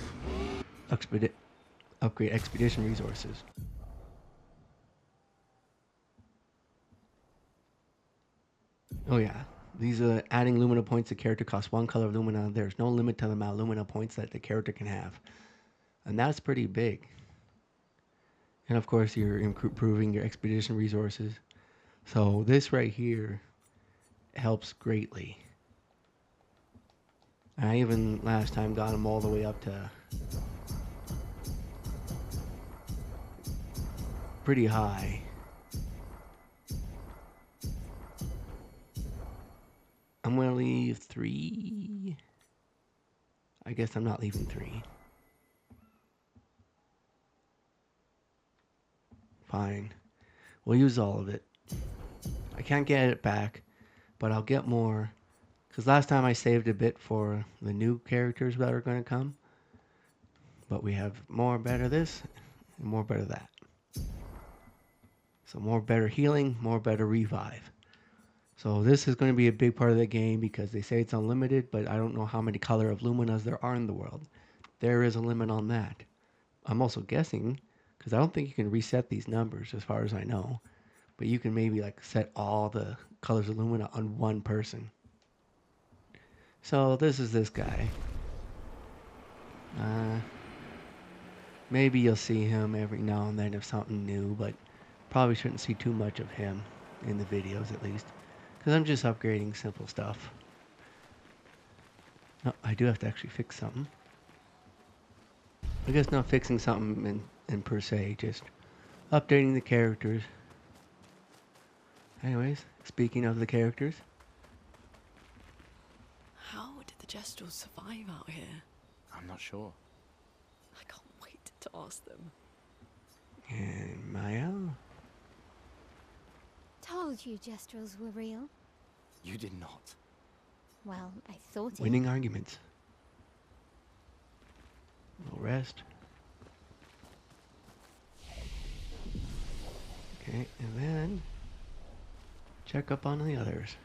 upgrade expedition resources. Oh yeah, these are adding Lumina points. The character costs 1 color of Lumina. There's no limit to the amount of Lumina points that the character can have. And that's pretty big. And of course, you're improving your expedition resources. So this right here helps greatly. I even last time got them all the way up to pretty high. I'm going to leave 3. I guess I'm not leaving 3. Fine. We'll use all of it. I can't get it back, but I'll get more. Because last time I saved a bit for the new characters that are going to come. But we have more better this, and more better that. So more better healing, more better revive. So this is going to be a big part of the game because they say it's unlimited, but I don't know how many color of luminas there are in the world. There is a limit on that. I'm also guessing, because I don't think you can reset these numbers as far as I know, but you can maybe like set all the colors of lumina on one person. So this is this guy. Maybe you'll see him every now and then if something new, but probably shouldn't see too much of him in the videos at least. Because I'm just upgrading simple stuff. Oh, I do have to actually fix something. I guess not fixing something in per se, just updating the characters. Anyways, speaking of the characters. How did the Gestrels survive out here? I'm not sure. I can't wait to ask them. And Maelle. Told you Gestrels were real. You did not. Well, I thought it. Winning arguments. We'll rest. Okay, and then check up on the others.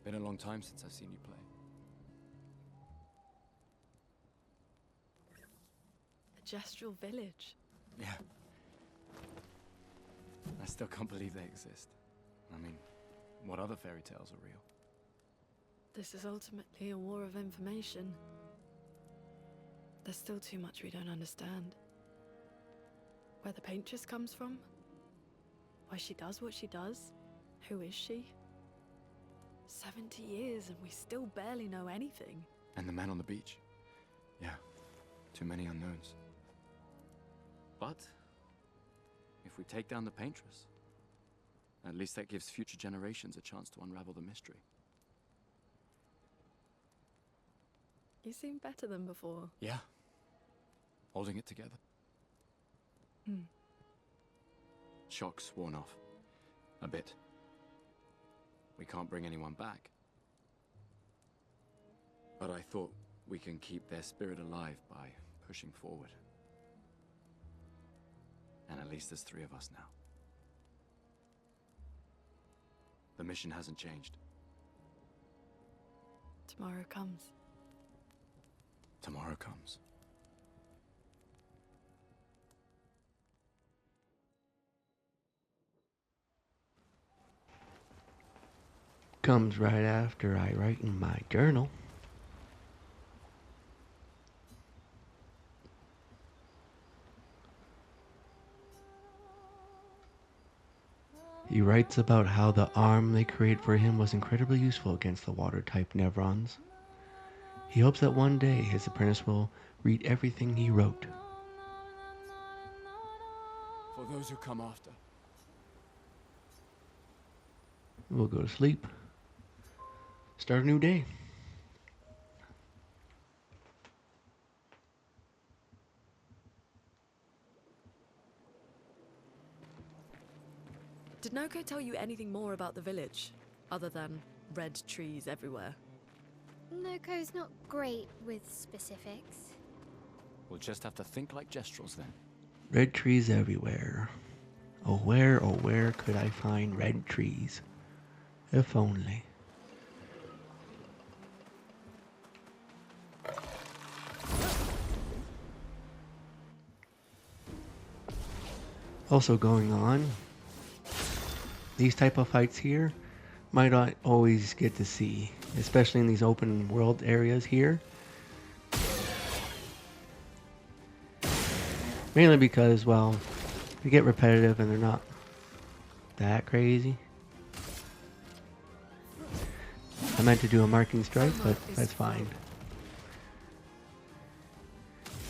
Been a long time since I've seen you play. A Gestral village. Yeah. I still can't believe they exist. I mean, what other fairy tales are real? This is ultimately a war of information. There's still too much we don't understand. Where the paintress comes from? Why she does what she does? Who is she? 70 years and we still barely know anything. And the man on the beach. Yeah, too many unknowns. But if we take down the paintress, at least that gives future generations a chance to unravel the mystery. You seem better than before. Yeah. Holding it together. Shock's worn off. A bit. We can't bring anyone back. But I thought we can keep their spirit alive by pushing forward. And at least there's 3 of us now. The mission hasn't changed. Tomorrow comes. Tomorrow comes. comes right after I write in my journal. He writes about how the arm they created for him was incredibly useful against the water-type Nevrons. He hopes that one day his apprentice will read everything he wrote. For those who come after. We'll go to sleep. Start a new day. Did Monoco tell you anything more about the village, other than red trees everywhere? Monoco's not great with specifics. We'll just have to think like Gestrels then. Red trees everywhere. Oh where could I find red trees? If only. Also going on, these type of fights here might not always get to see, especially in these open world areas here. Mainly because, well, they get repetitive and they're not that crazy. I meant to do a marking strike, but that's fine.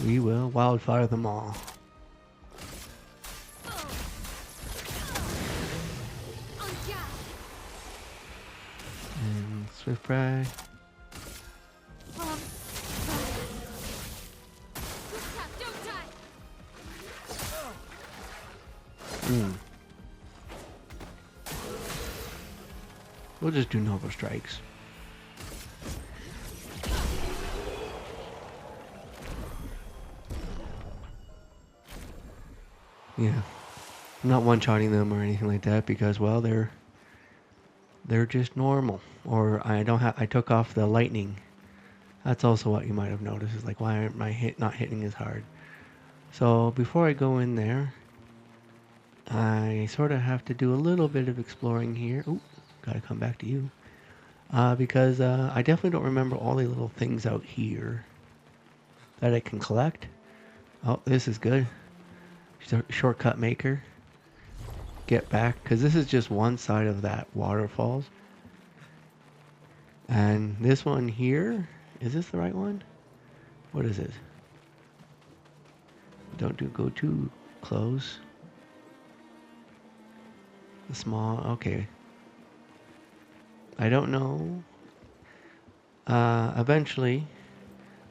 We will wildfire them all. And swift fry. We'll just do Nova Strikes. Yeah. I'm not one-shotting them or anything like that because, well, they're just normal. Or I took off the lightning. That's also what you might have noticed. Is like, why aren't my not hitting as hard? So before I go in there, I sort of have to do a little bit of exploring here. Ooh, gotta come back to you. Because I definitely don't remember all the little things out here that I can collect. Oh, this is good. Shortcut maker. Get back, because this is just one side of that waterfalls. And this one here, is this the right one? What is it? Don't go too close. The small, okay. I don't know. Eventually,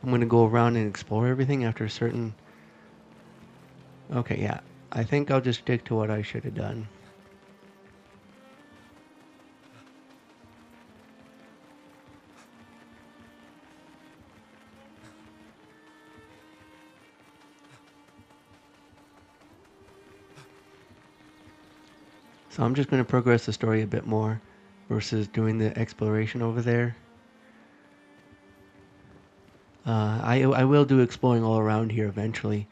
I'm going to go around and explore everything after a certain... Okay, yeah. I think I'll just stick to what I should have done. So I'm just going to progress the story a bit more versus doing the exploration over there. I will do exploring all around here eventually,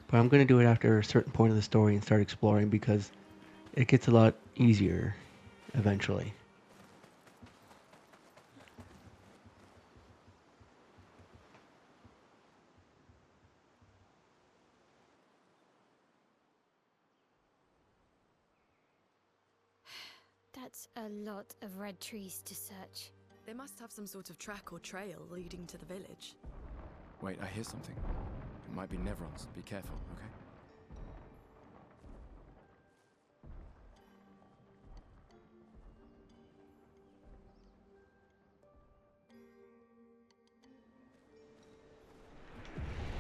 but I'm going to do it after a certain point of the story and start exploring because it gets a lot easier eventually. That's a lot of red trees to search. They must have some sort of track or trail leading to the village. Wait, I hear something. It might be Nevrons. Be careful, okay?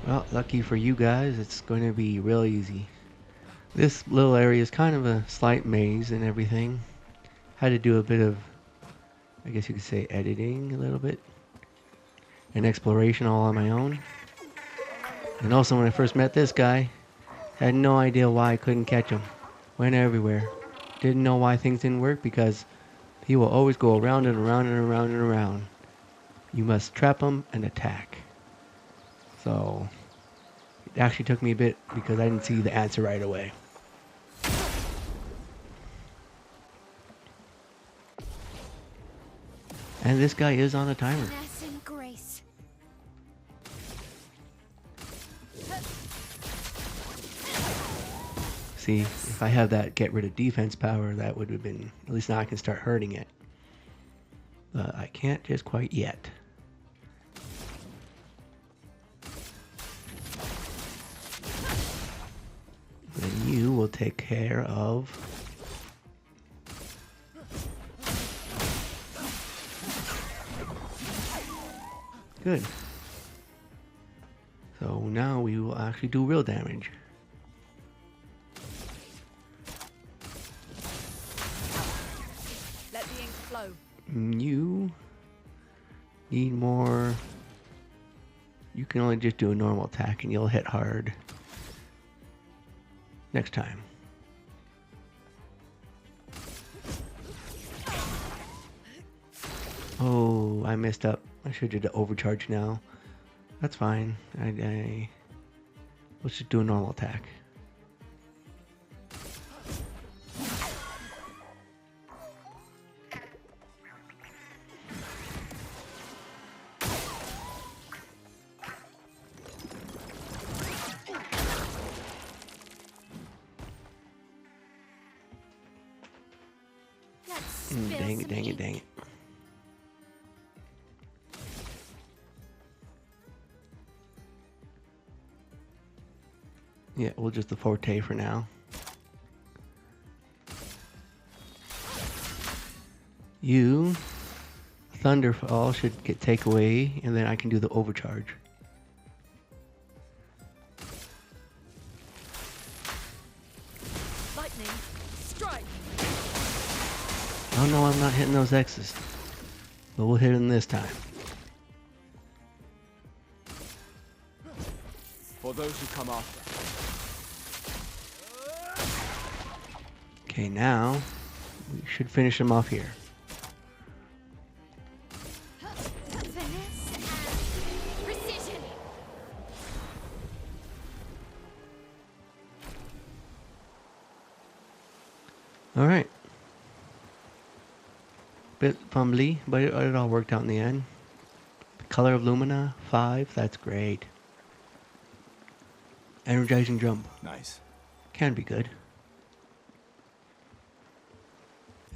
Well, lucky for you guys, it's going to be real easy. This little area is kind of a slight maze and everything. Had to do a bit of, I guess you could say, editing a little bit. And exploration all on my own. And also when I first met this guy, had no idea why I couldn't catch him. Went everywhere. Didn't know why things didn't work because he will always go around and around and around and around. You must trap him and attack. So it actually took me a bit because I didn't see the answer right away. And this guy is on a timer. Finesse and grace. See, if I have that get rid of defense power, that would have been, at least now I can start hurting it. But I can't just quite yet. Then you will take care of good. So now we will actually do real damage. Let the ink flow. You need more. You can only just do a normal attack and you'll hit hard next time. Oh, I messed up. I should do the overcharge now. That's fine. Let's just do a normal attack. Let's spill Dang it, some dang it, ink. dang it. Yeah, we'll just the forte for now. You, Thunderfall should get take away, and then I can do the overcharge. Lightning, strike. Oh no, I'm not hitting those X's. But we'll hit them this time. For those who come after. Okay, now we should finish them off here. Finesse and precision. Alright. Bit fumbly, but it all worked out in the end. Color of Lumina, 5, that's great. Energizing jump, Nice. can be good.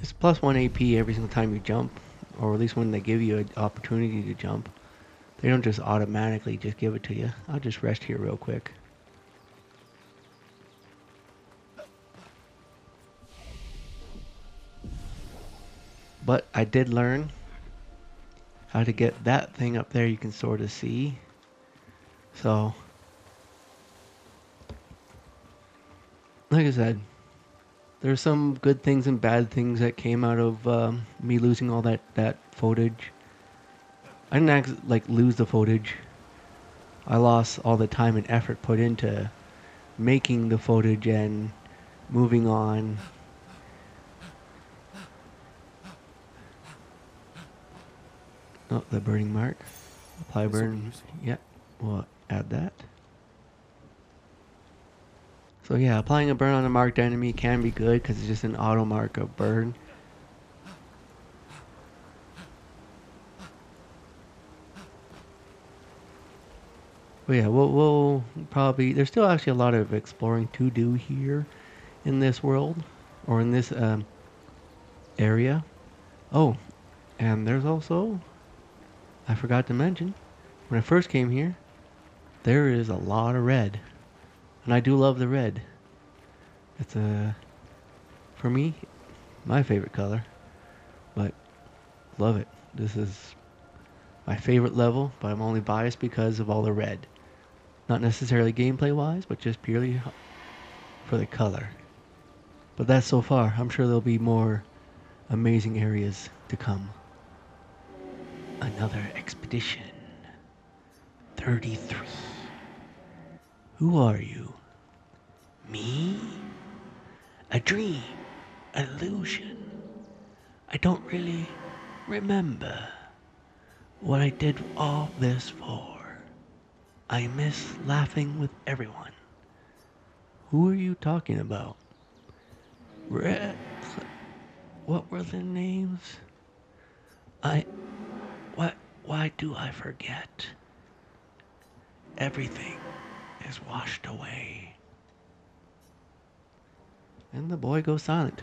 It's plus 1 AP every single time you jump, or at least when they give you an opportunity to jump. They don't just automatically just give it to you. I'll just rest here real quick. But I did learn how to get that thing up there you can sort of see. So, like I said, there's some good things and bad things that came out of me losing all that footage. I didn't lose the footage. I lost all the time and effort put into making the footage and moving on. Oh, the burning mark. Apply This will be burn. useful. Yeah, we'll add that. So yeah, applying a burn on a marked enemy can be good because it's just an auto mark of burn. But yeah, we'll probably, there's still actually a lot of exploring to do here in this world, or in this area. Oh, and there's also, I forgot to mention, when I first came here, there is a lot of red. And I do love the red. It's for me, my favorite color. But, love it. This is my favorite level, but I'm only biased because of all the red. Not necessarily gameplay-wise, but just purely for the color. But that's so far. I'm sure there'll be more amazing areas to come. Another expedition. 33. Who are you? Me? A dream. Illusion. I don't really remember what I did all this for. I miss laughing with everyone. Who are you talking about? Red. What were the names? Why do I forget? Everything is washed away. And the boy goes silent.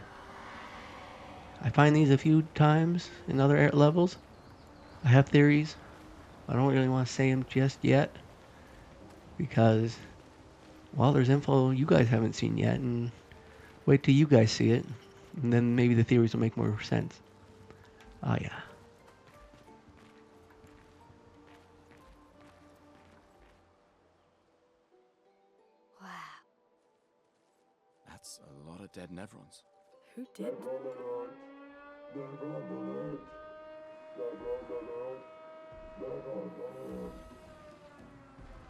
I find these a few times in other levels. I have theories. I don't really want to say them just yet. Because, well, there's info you guys haven't seen yet. And wait till you guys see it. And then maybe the theories will make more sense. Oh, yeah. Wow. That's a lot of dead Nevrons. Who did?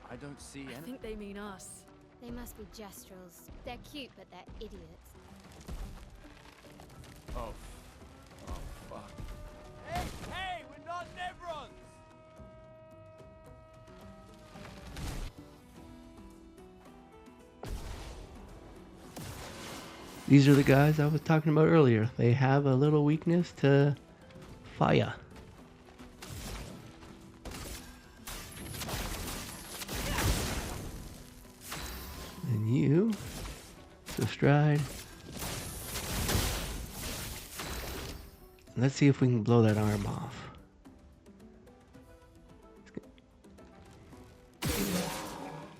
I don't see I any. think they mean us. They must be Gestrels. They're cute, but they're idiots. Oh. Oh, fuck. Hey, we're not Nevrons! These are the guys I was talking about earlier. They have a little weakness to fire. And you, so stride. Let's see if we can blow that arm off.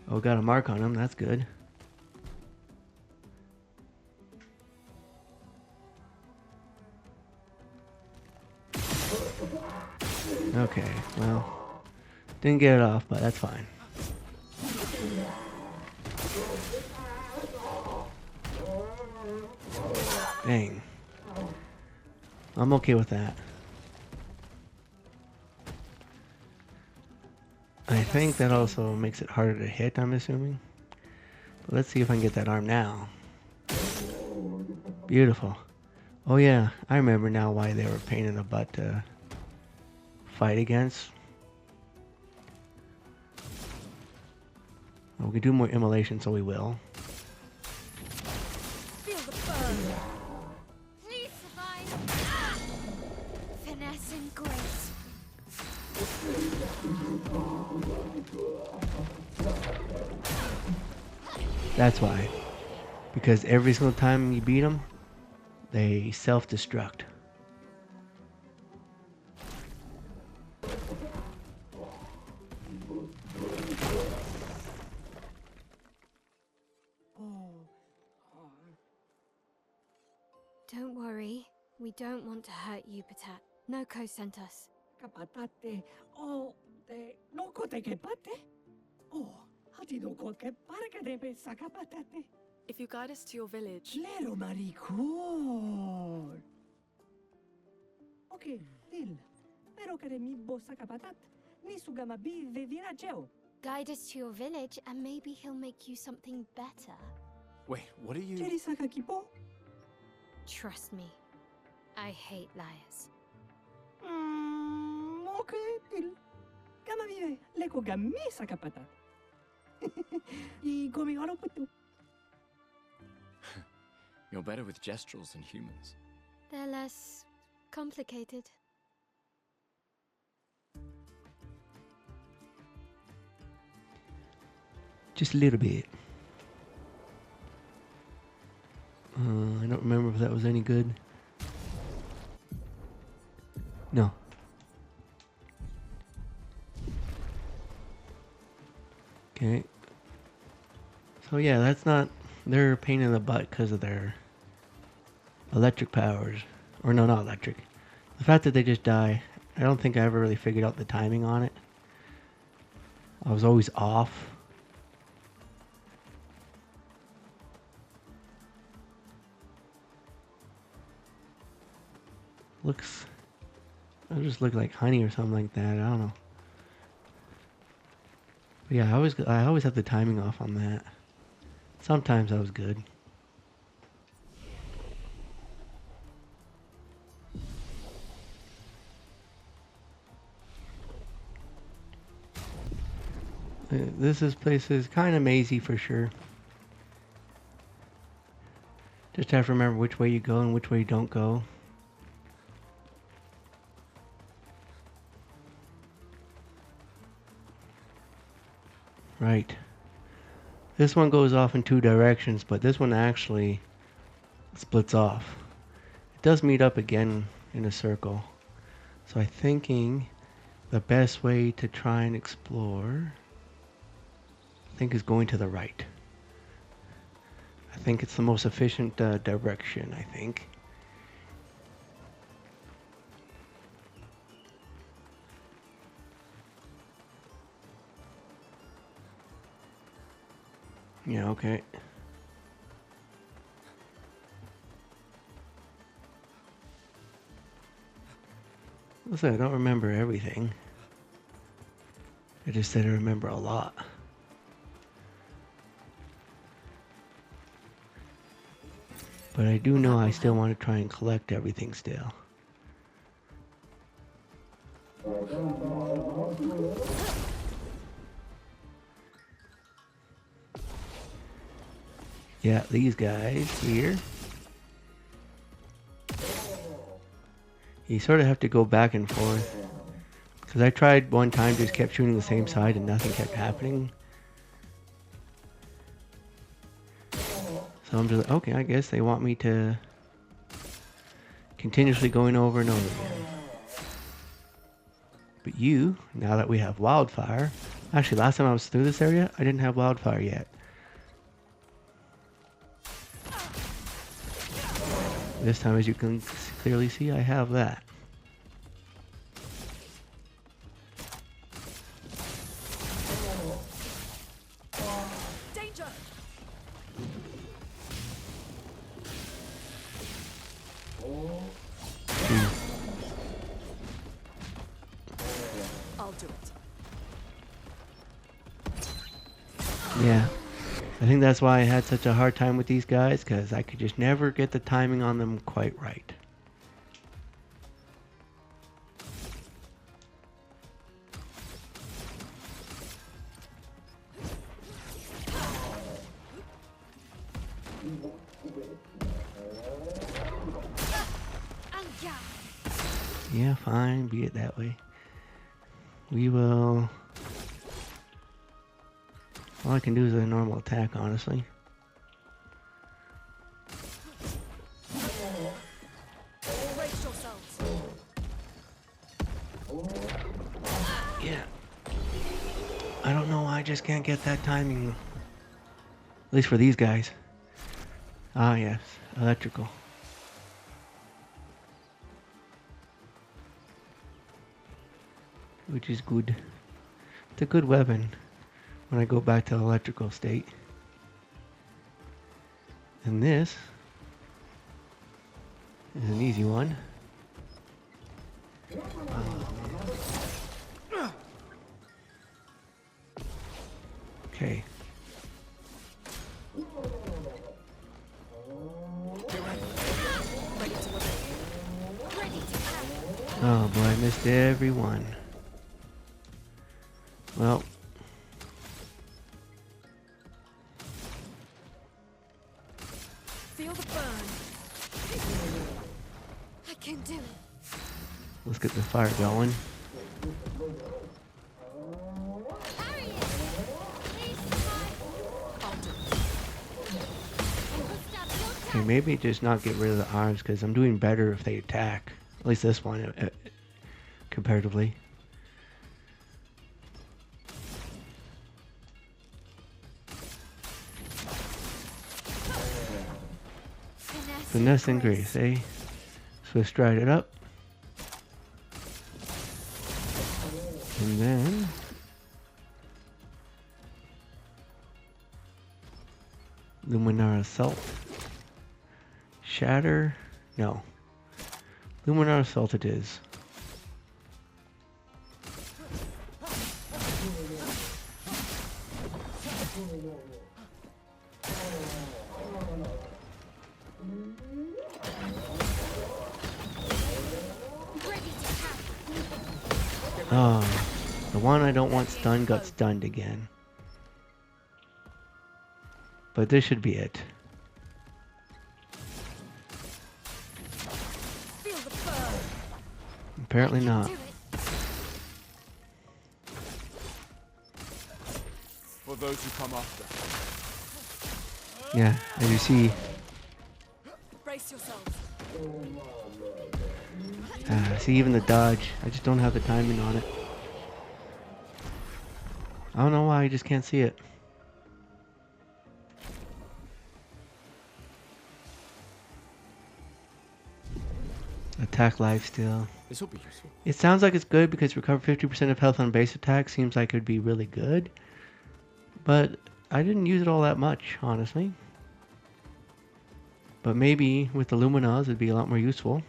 Oh, got a mark on him. That's good. Okay, well, didn't get it off, but that's fine. Dang. I'm okay with that. I think that also makes it harder to hit, I'm assuming. But let's see if I can get that arm now. Beautiful. Oh yeah, I remember now why they were a pain in the butt to fight against. Well, we can do more immolation, so we will. Feel the burn. Please survive. Ah! Finesse and grace. That's why. Because every single time you beat them, they self-destruct. Don't worry. We don't want to hurt you, Patat. Monoco sent us. Kapatate, oh, de no kote ke pate. Oh, hati no kote ke parka de be sakapatate. If you guide us to your village, Lero maricol. Okay, dil. Pero kare mi bo sakapatat. Ni sugama bi ve virageo. Guide us to your village and maybe he'll make you something better. Wait, what are you... Cheri sakakipo? Trust me. I hate liars. Okay, dil. Kama vive, leko gami sakapatat. I gomi aro putu. You're better with gestrels than humans. They're less complicated. Just a little bit. I don't remember if that was any good. No. Okay. So yeah, that's not... They're a pain in the butt because of their electric powers. Or no, not electric. The fact that they just die, I don't think I ever really figured out the timing on it. I was always off. Looks... It just look like honey or something like that. I don't know. But yeah, I always have the timing off on that. Sometimes I was good. This place is kind of mazy for sure. Just have to remember which way you go and which way you don't go. Right. This one goes off in 2 directions, but this one actually splits off. It does meet up again in a circle. So I'm thinking the best way to try and explore, I think, is going to the right. I think it's the most efficient direction, I think. Yeah, okay. Listen, I don't remember everything. I just said I remember a lot. But I do know I still want to try and collect everything still. Yeah, these guys here. You sort of have to go back and forth. Because I tried one time, just kept shooting the same side and nothing kept happening. So I'm just like, okay, I guess they want me to continuously going over and over again. But you, now that we have wildfire, actually last time I was through this area, I didn't have wildfire yet. This time, as you can clearly see, I have that. Danger! I'll do it. Yeah. I think that's why I had such a hard time with these guys, because I could just never get the timing on them quite right. Yeah, fine, be it that way. We will... All I can do is a normal attack, honestly. Brace yourselves. Yeah. I don't know why I just can't get that timing. At least for these guys. Ah, yes. Electrical. Which is good. It's a good weapon when I go back to the electrical state. And this is an easy one. Okay. Oh boy, I missed every one. Well, Feel the burn. I can do it. let's get the fire going. Okay, maybe just not get rid of the arms, because I'm doing better if they attack. At least this one, comparatively. Finesse and grace, eh? Swift stride it up. And then... Luminar Assault. Shatter? No. Luminar Assault it is. Oh, the one I don't want stunned got stunned again. But this should be it. Apparently not. for those who come after. Yeah, as you see, Brace yourselves. see even the dodge. I just don't have the timing on it. I don't know why, I just can't see it. Attack lifesteal. This will be useful. It sounds like it's good because recover 50% of health on base attack seems like it would be really good. But I didn't use it all that much, honestly. But maybe with the Luminas it'd be a lot more useful.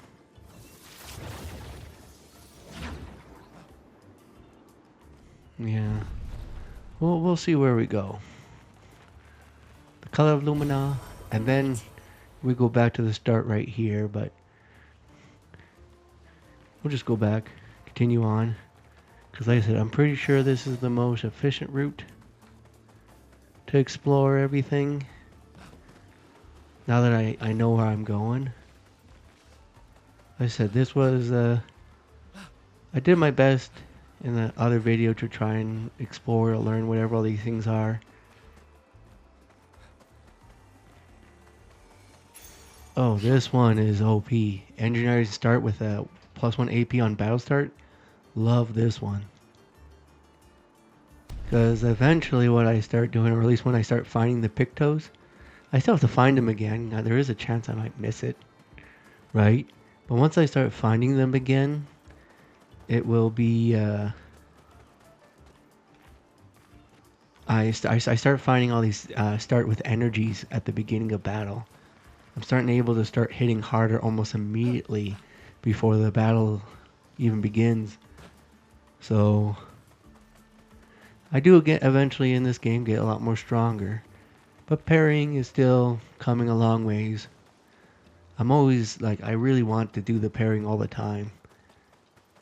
Yeah. Well, we'll see where we go. The color of Lumina, and then we go back to the start right here, but we'll just go back, continue on. Because like I said, I'm pretty sure this is the most efficient route to explore everything. Now that I know where I'm going. Like I said, this was, I did my best in the other video to try and explore or learn whatever all these things are. Oh, this one is OP. Engineers start with a +1 AP on battle start. Love this one. Because eventually what I start doing, or at least when I start finding the Pictos, I still have to find them again. Now there is a chance I might miss it, right? But once I start finding them again, it will be, I start finding all these, start with energies at the beginning of battle. I'm starting able to start hitting harder almost immediately before the battle even begins. So I do get eventually in this game get a lot more stronger, but parrying is still coming a long ways. I'm always like, I really want to do the parrying all the time.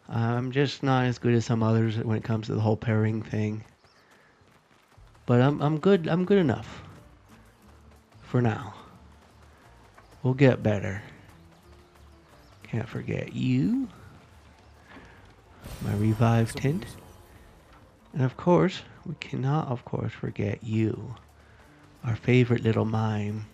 I'm just not as good as some others when it comes to the whole parrying thing. But I'm good enough for now. We'll get better. Can't forget you. My revive tint. And of course, we cannot of course forget you. Our favorite little mime.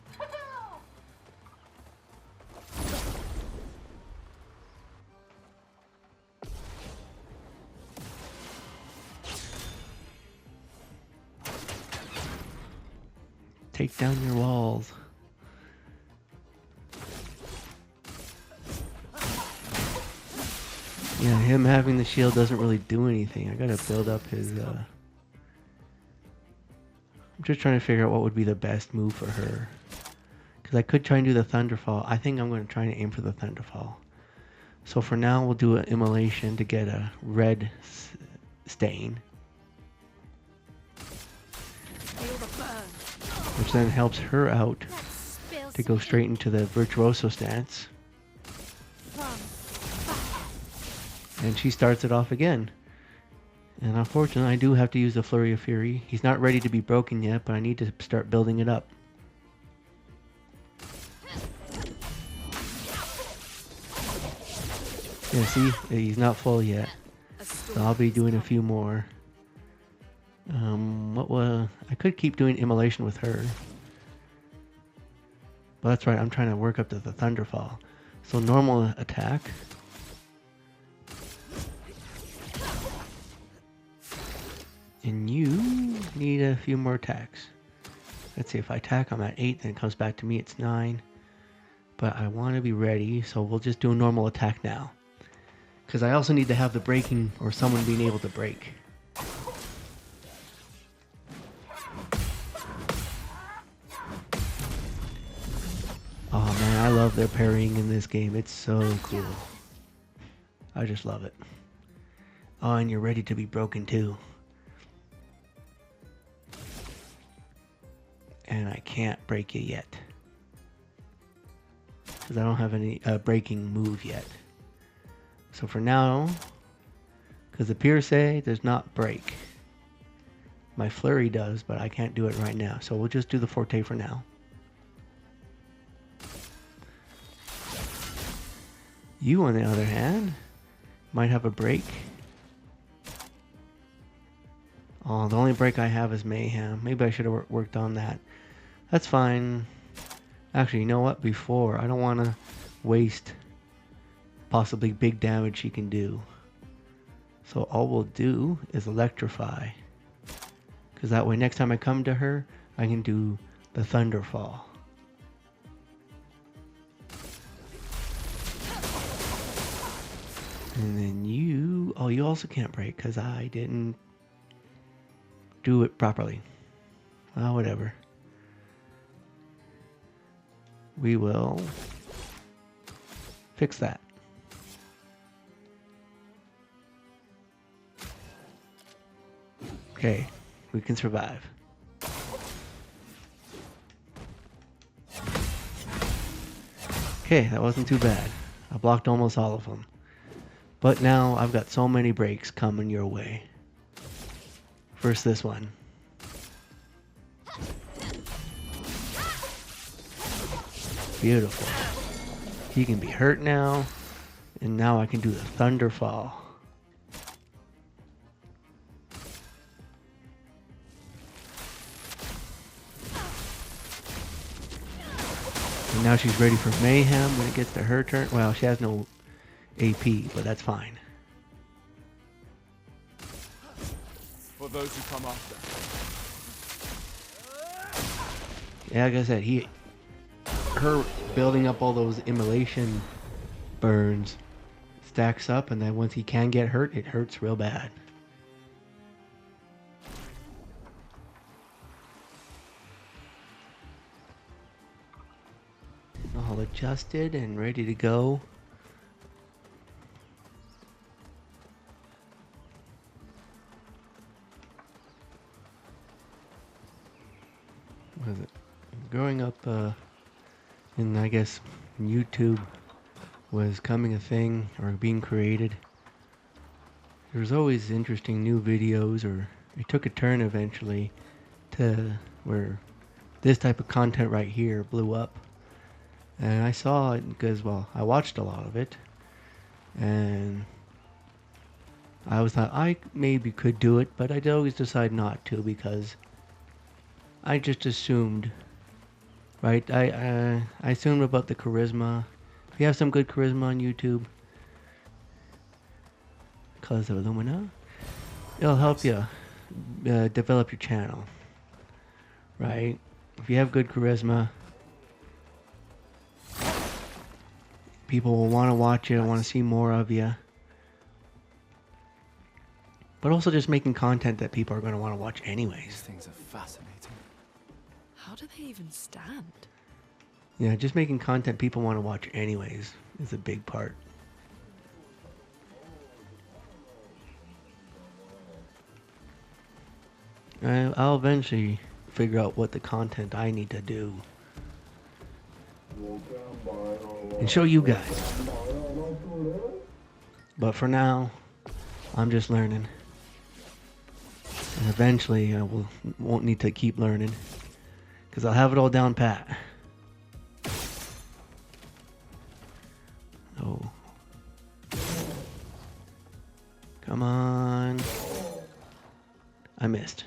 Take down your walls. Yeah, him having the shield doesn't really do anything. I gotta build up his, I'm just trying to figure out what would be the best move for her. Because I could try and do the Thunderfall. I think I'm going to try and aim for the Thunderfall. So for now, we'll do an immolation to get a red stain. Which then helps her out to go straight into the Virtuoso stance. And she starts it off again. And unfortunately, I do have to use the Flurry of Fury. He's not ready to be broken yet, but I need to start building it up. Yeah, see? He's not full yet. So I'll be doing a few more. I could keep doing immolation with her. But that's right, I'm trying to work up to the Thunderfall. So normal attack. And you need a few more attacks. Let's see, if I attack, I'm at 8, then it comes back to me, it's 9. But I want to be ready, so we'll just do a normal attack now. Because I also need to have the breaking, or someone being able to break. Oh man, I love their parrying in this game. It's so cool. I just love it. Oh, and you're ready to be broken too. And I can't break you yet. Because I don't have any breaking move yet. So for now, because the Pierce does not break. My Flurry does, but I can't do it right now. So we'll just do the Forte for now. You, on the other hand, might have a break. Oh, the only break I have is Mayhem. Maybe I should have worked on that. That's fine. Actually, you know what? Before, I don't want to waste possibly big damage she can do. So all we'll do is electrify. Because that way, next time I come to her, I can do the Thunderfall. And then you... Oh, you also can't break because I didn't do it properly. Well, whatever. We will fix that. Okay, we can survive. Okay, that wasn't too bad. I blocked almost all of them. But now I've got so many breaks coming your way. First this one. Beautiful. He can be hurt now. And now I can do the Thunderfall. And now she's ready for Mayhem when it gets to her turn. Well, she has no AP, but that's fine. For those who come after. Yeah, like I said, her building up all those immolation burns stacks up, and then once he can get hurt, it hurts real bad. All adjusted and ready to go. What is it? Growing up in, I guess, YouTube was coming a thing or being created. There was always interesting new videos, or it took a turn eventually to where this type of content right here blew up. And I saw it because, well, I watched a lot of it. And I always thought I maybe could do it, but I'd always decide not to because I just assumed, right? I assumed about the charisma. If you have some good charisma on YouTube, because of Illumina, it'll help you develop your channel, right? If you have good charisma, people will want to watch you, want to see more of you. But also just making content that people are going to want to watch anyways. These things are fascinating. How do they even stand? Yeah, just making content people want to watch anyways is a big part. I'll eventually figure out what the content I need to do and show you guys. But for now, I'm just learning. And eventually I won't need to keep learning because I'll have it all down pat. Oh. Come on. I missed.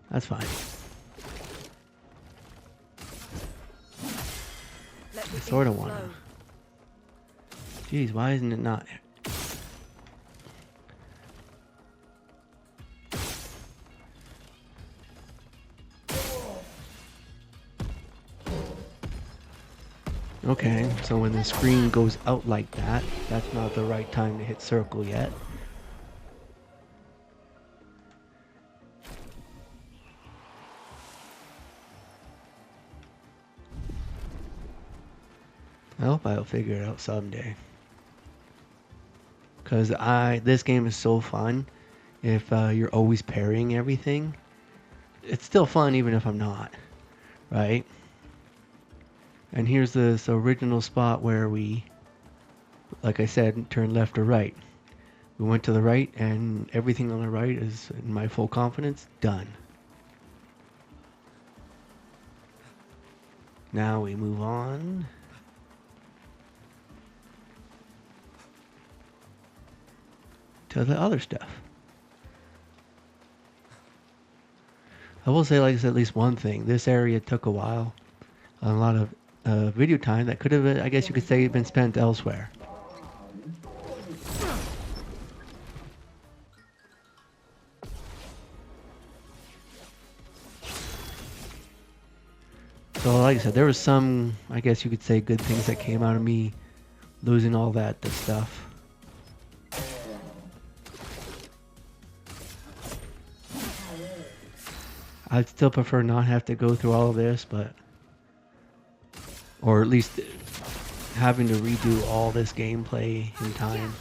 That's fine. I sort of want to. Jeez, why isn't it not? Okay, so when the screen goes out like that, that's not the right time to hit circle yet. I hope I'll figure it out someday. Because this game is so fun. If you're always parrying everything, it's still fun even if I'm not, right? And here's this original spot where we, like I said, turn left or right. We went to the right, and everything on the right is, in my full confidence, done. Now we move on. To the other stuff. I will say, like, at least one thing. This area took a while. A lot of video time that could have, I guess you could say, been spent elsewhere. So, like I said, there was some, I guess you could say, good things that came out of me losing all that stuff. I'd still prefer not have to go through all of this, but... Or at least having to redo all this gameplay in time.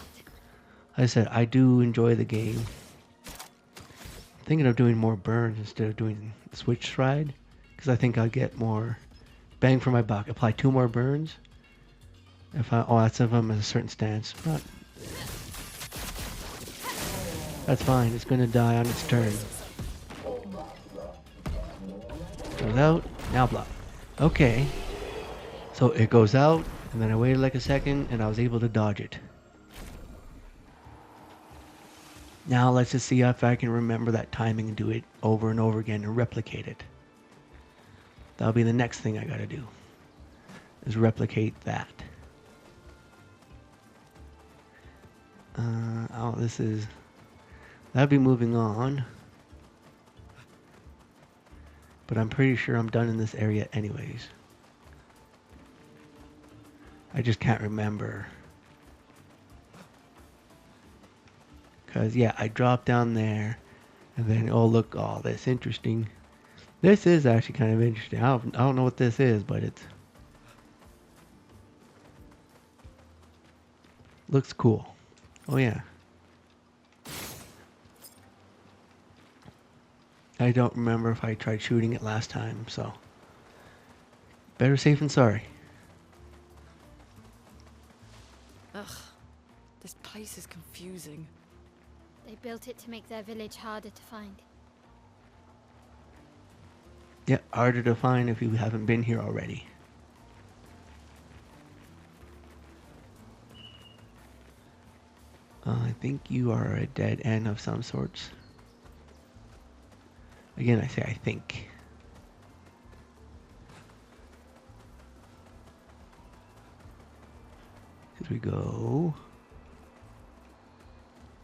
Like I said, I do enjoy the game. I'm thinking of doing more burns instead of doing switch stride, because I think I'll get more bang for my buck. Apply 2 more burns. That's if I'm at a certain stance. But that's fine. It's going to die on its turn. Goes out. Now block. Okay. So it goes out, and then I waited like a second, and I was able to dodge it. Now let's just see if I can remember that timing and do it over and over again and replicate it. That'll be the next thing I gotta do, is replicate that. That'll be moving on. But I'm pretty sure I'm done in this area anyways. I just can't remember. Because, yeah, I dropped down there. And then, oh, look, oh, that's interesting. This is actually kind of interesting. I don't know what this is, but it looks cool. Oh, yeah. I don't remember if I tried shooting it last time, so better safe than sorry. Ugh, this place is confusing. They built it to make their village harder to find. Yeah, harder to find if you haven't been here already. I think you are a dead end of some sorts. Again, I say I think. Here we go.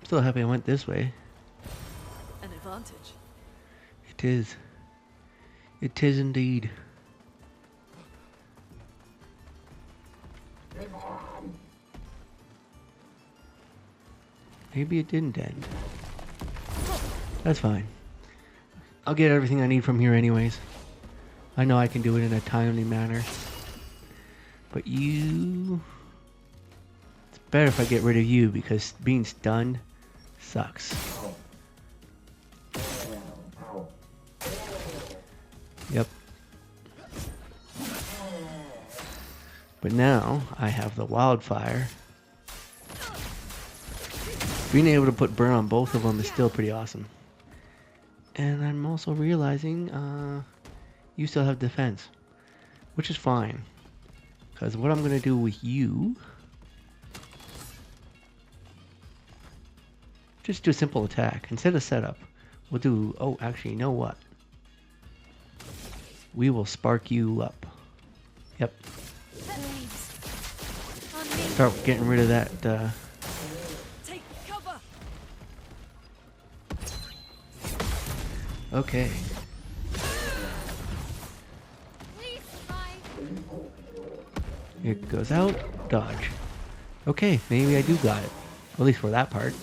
I'm still happy I went this way. An advantage. It is. It is indeed. Maybe it didn't end. That's fine. I'll get everything I need from here anyways. I know I can do it in a timely manner. But you... It's better if I get rid of you, because being stunned sucks. Yep. But now I have the wildfire. Being able to put burn on both of them is still pretty awesome. And I'm also realizing you still have defense, which is fine. Because what I'm going to do with you, just do a simple attack. Instead of setup, we'll do, oh, actually, you know what? We will spark you up. Yep. Start getting rid of that. Take cover. Okay. It goes out. Dodge. Okay, maybe I do got it. At least for that part.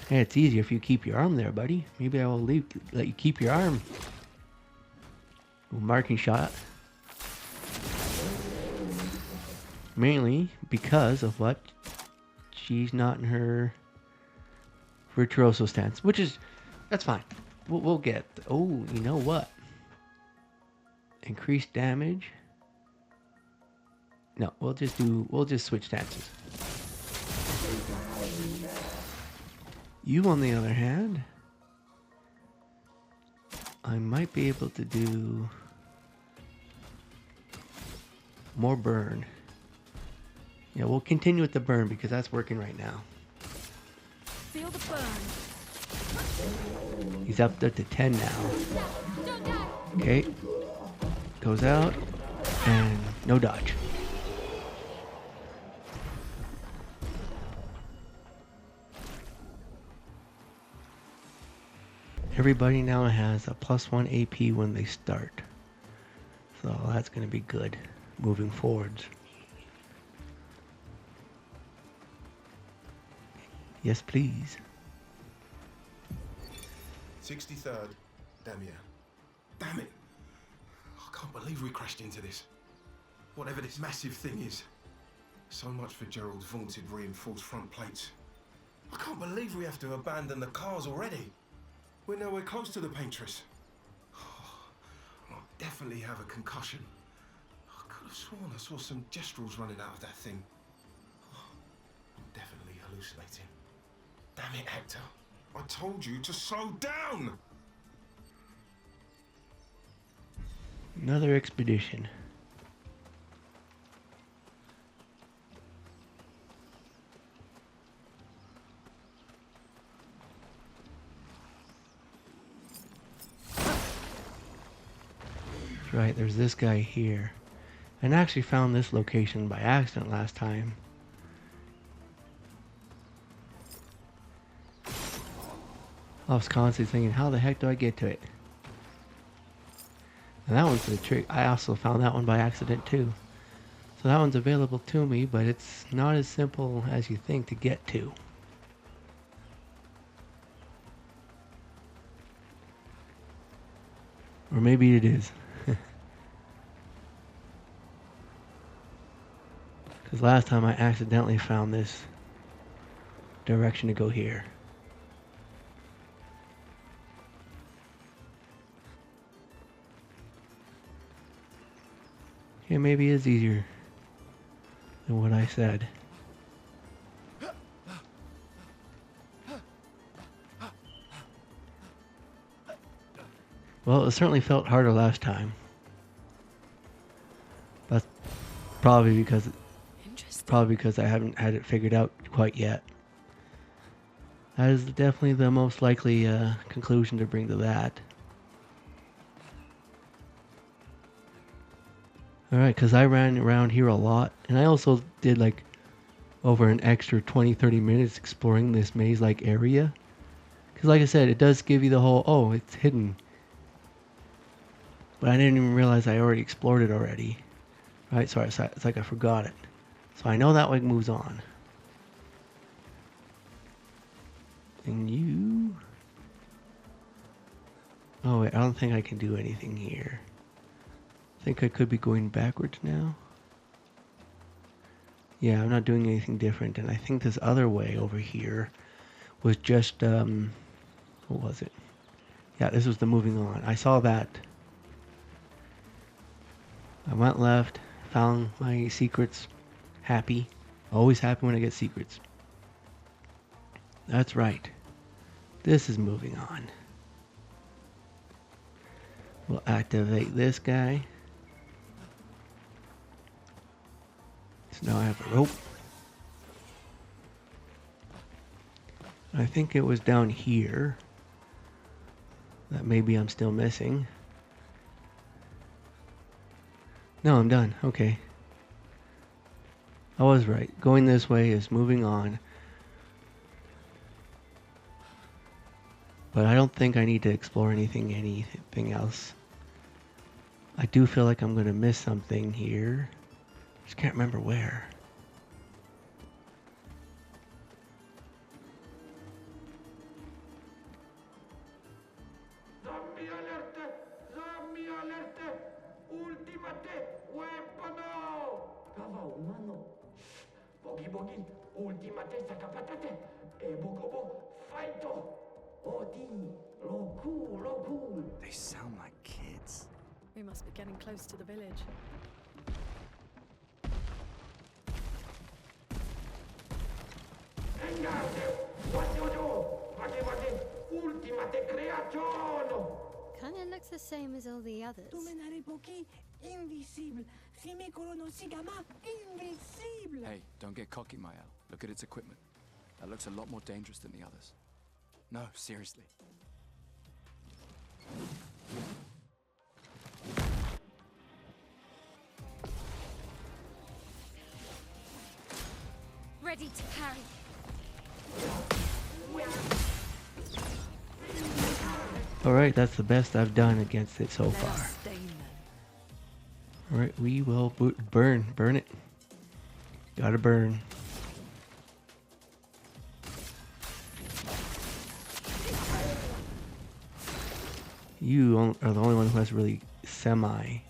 Hey, it's easier if you keep your arm there, buddy. Maybe I will let you keep your arm. Ooh, marking shot. Mainly because of what? She's not in her virtuoso stance, which is, that's fine. We'll get. Oh, you know what? Increased damage. No, we'll just switch stances. You, on the other hand, I might be able to do more burn. Yeah, we'll continue with the burn because that's working right now. Feel the burn. He's up to 10 now. Okay. Goes out. And no dodge. Everybody now has a +1 AP when they start. So that's going to be good moving forwards. Yes, please. 63rd, Damien. Damn it! I can't believe we crashed into this. Whatever this massive thing is. So much for Gerald's vaunted reinforced front plates. I can't believe we have to abandon the cars already. We're nowhere close to the paintress. I'll definitely have a concussion. I could have sworn I saw some gestrels running out of that thing. I'm definitely hallucinating. Damn it, Hector. I told you to slow down! Another expedition. That's right, there's this guy here. And I actually found this location by accident last time. I was constantly thinking, how the heck do I get to it? And that one's the trick. I also found that one by accident too. So that one's available to me, but it's not as simple as you think to get to. Or maybe it is. Because last time I accidentally found this direction to go here. Yeah, maybe it's easier than what I said. Well, it certainly felt harder last time. That's probably because I haven't had it figured out quite yet. That is definitely the most likely conclusion to bring to that. Alright, because I ran around here a lot, and I also did like over an extra 20-30 minutes exploring this maze-like area. Because like I said, it does give you the whole, oh, it's hidden. But I didn't even realize I already explored it already. Right, sorry, it's like I forgot it. So I know that way moves on. And you... Oh wait, I don't think I can do anything here. I think I could be going backwards now. Yeah, I'm not doing anything different, and I think this other way over here was just, what was it? Yeah, this was the moving on. I saw that. I went left, found my secrets, happy. Always happy when I get secrets. That's right. This is moving on. We'll activate this guy. So now I have a rope. I think it was down here that maybe I'm still missing. No, I'm done. Okay. I was right. Going this way is moving on. But I don't think I need to explore anything else. I do feel like I'm going to miss something here. Just can't remember where. Zombie alert! Ultimate weapon! Kawa umano. Bogi, ultimate sakapatate. Bogobo, fighto. Odi, loku. They sound like kids. We must be getting close to the village. Kinda looks the same as all the others. Tu menare pochi Invisible. Si me colono si chiama invisible. Hey, don't get cocky, Maelle. Look at its equipment. That looks a lot more dangerous than the others. No, seriously. Ready to parry. Alright, that's the best I've done against it so Let far. us stain them. Alright, we will burn it. Gotta burn. You are the only one who has really semi.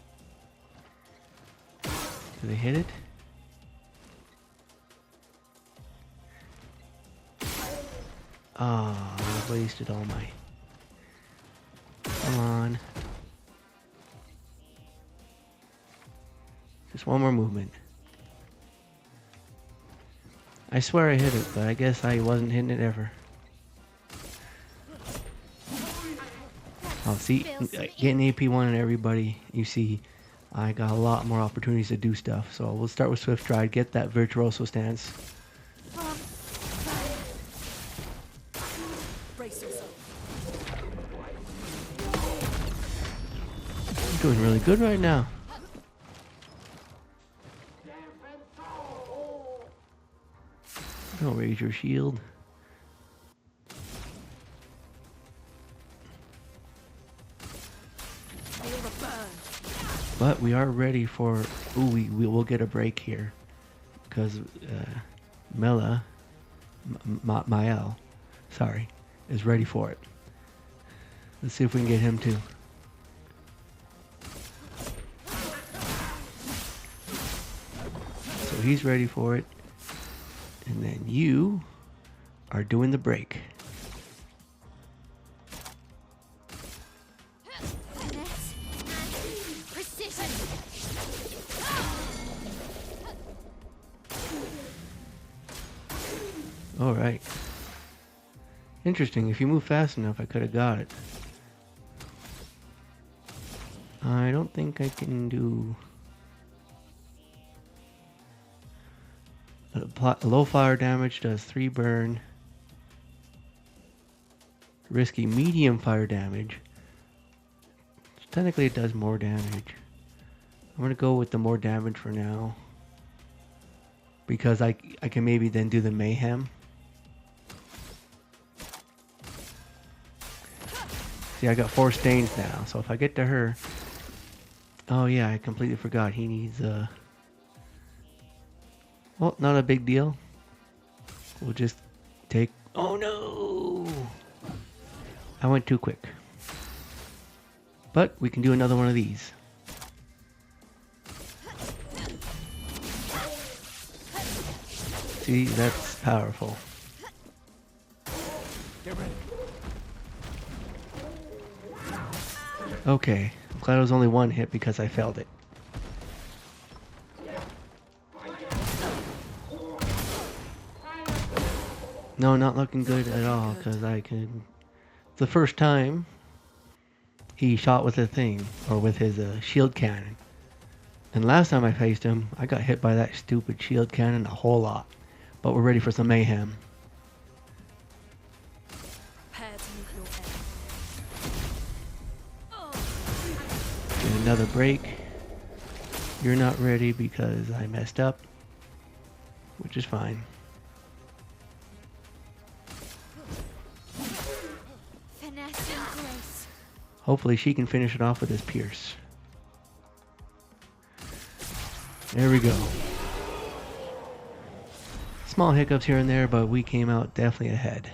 Do they hit it? Ah, I wasted all my... Come on. Just one more movement. I swear I hit it, but I guess I wasn't hitting it ever. Oh, see, getting AP1 on everybody, you see, I got a lot more opportunities to do stuff. So we'll start with Swift Stride, get that Virtuoso stance. Brace yourself. I'm doing really good right now. Don't raise your shield. Feel the burn. But we are ready for... Ooh, we will get a break here. Because Maelle, sorry, is ready for it. Let's see if we can get him too. So he's ready for it. And then you are doing the break. Finesse and precision. All right. Interesting. If you move fast enough, I could have got it. I don't think I can do... Low fire damage does 3 burn. Risky medium fire damage. So technically it does more damage. I'm gonna go with the more damage for now. Because I can maybe then do the mayhem. See, I got 4 stains now, so if I get to her... Oh yeah, I completely forgot. He needs well, not a big deal. We'll just take... Oh no! I went too quick. But we can do another one of these. See, that's powerful. Get ready. Okay, I'm glad it was only one hit because I failed it. No, not looking good at all, because I can... It's the first time he shot with a thing, or with his shield cannon. And last time I faced him, I got hit by that stupid shield cannon a whole lot. But we're ready for some mayhem. Prepare to meet your end. Get another break. You're not ready because I messed up, which is fine. Finesse and grace. Hopefully she can finish it off with his pierce. There we go. Small hiccups here and there, but we came out definitely ahead.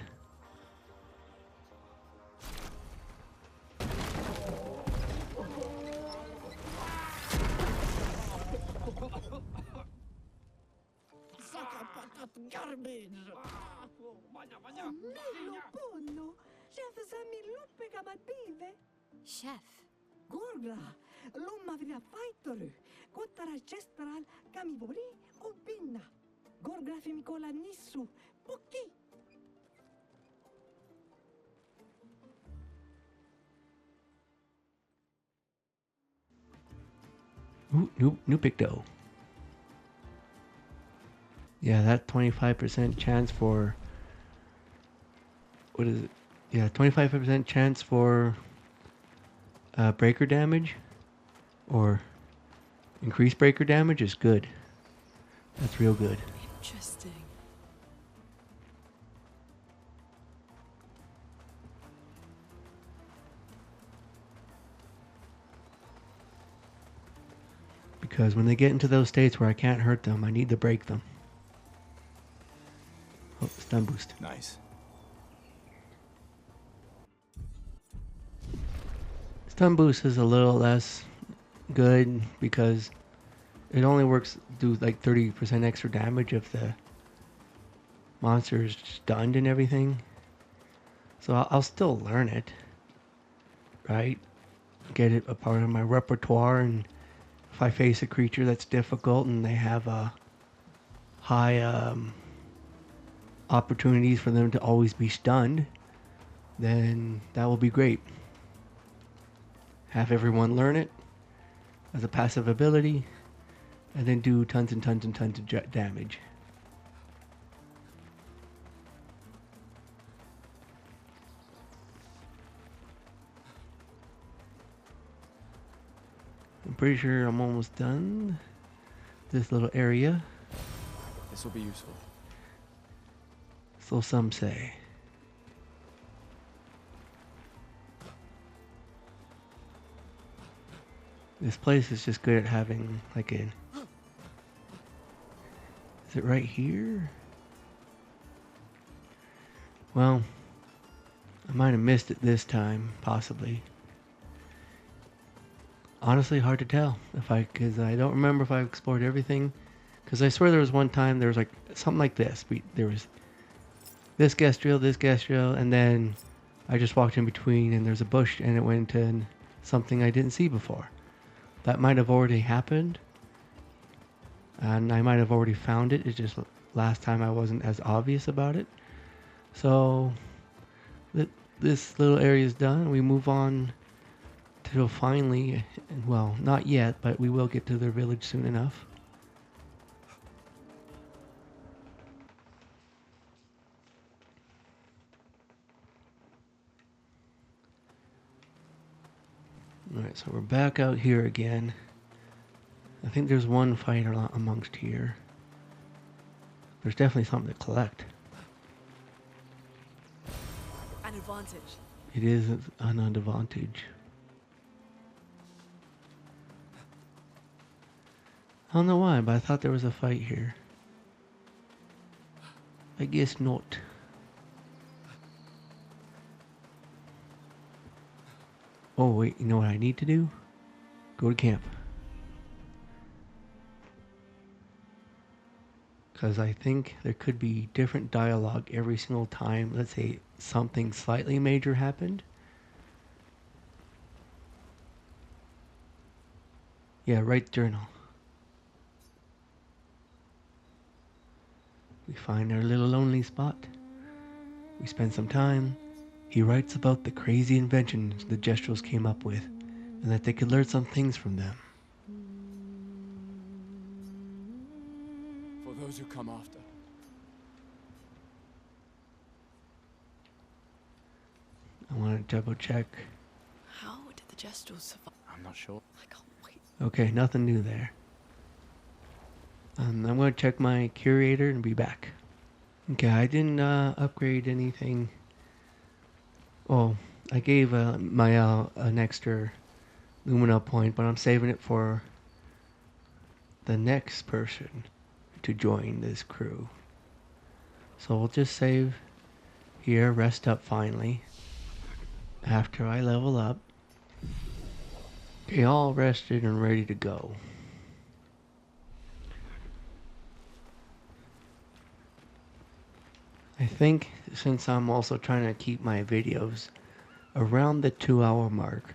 Garbage. Mello pollo. Chef Sammy luppe kamative. Chef. Gorgla. Lumma via fighter. Kottara chestral kamibori o pinna. Gorgla femikola nissu. Poki. Ooh, new picto. Yeah, that 25% chance for... What is it? Yeah, 25% chance for breaker damage or increased breaker damage is good. That's real good. Interesting. Because when they get into those states where I can't hurt them, I need to break them. Oh, stun boost. Nice. Stun boost is a little less good because it only works, do like 30% extra damage if the monster is stunned and everything. So I'll still learn it, right? Get it a part of my repertoire, and if I face a creature that's difficult and they have a high opportunities for them to always be stunned, then that will be great. Have everyone learn it as a passive ability, and then do tons and tons and tons of damage. I'm pretty sure I'm almost done this little area. This will be useful. So some say. This place is just good at having like a... Is it right here? Well, I might have missed it this time, possibly. Honestly, hard to tell because I don't remember if I explored everything. Because I swear there was one time there was like something like this. There was this Gestriel, and then I just walked in between, and there's a bush, and it went into something I didn't see before. That might have already happened, and I might have already found it. It's just last time I wasn't as obvious about it. So this little area is done. We move on to finally, well, not yet, but we will get to their village soon enough. Alright, so we're back out here again. I think there's one fight amongst here. There's definitely something to collect. An advantage. It is an advantage. I don't know why, but I thought there was a fight here. I guess not. Oh wait, you know what I need to do? Go to camp. Because I think there could be different dialogue every single time, let's say, something slightly major happened. Yeah, write journal. We find our little lonely spot. We spend some time. He writes about the crazy inventions the Gestrels came up with, and that they could learn some things from them. For those who come after. I want to double check. How did the Gestrels survive? I'm not sure. I can't wait. Okay, nothing new there. I'm going to check my curator and be back. Okay, I didn't upgrade anything. Oh, I gave Maelle an extra Lumina point, but I'm saving it for the next person to join this crew. So we'll just save here, rest up finally. After I level up. Okay, all rested and ready to go. I think since I'm also trying to keep my videos around the 2-hour mark,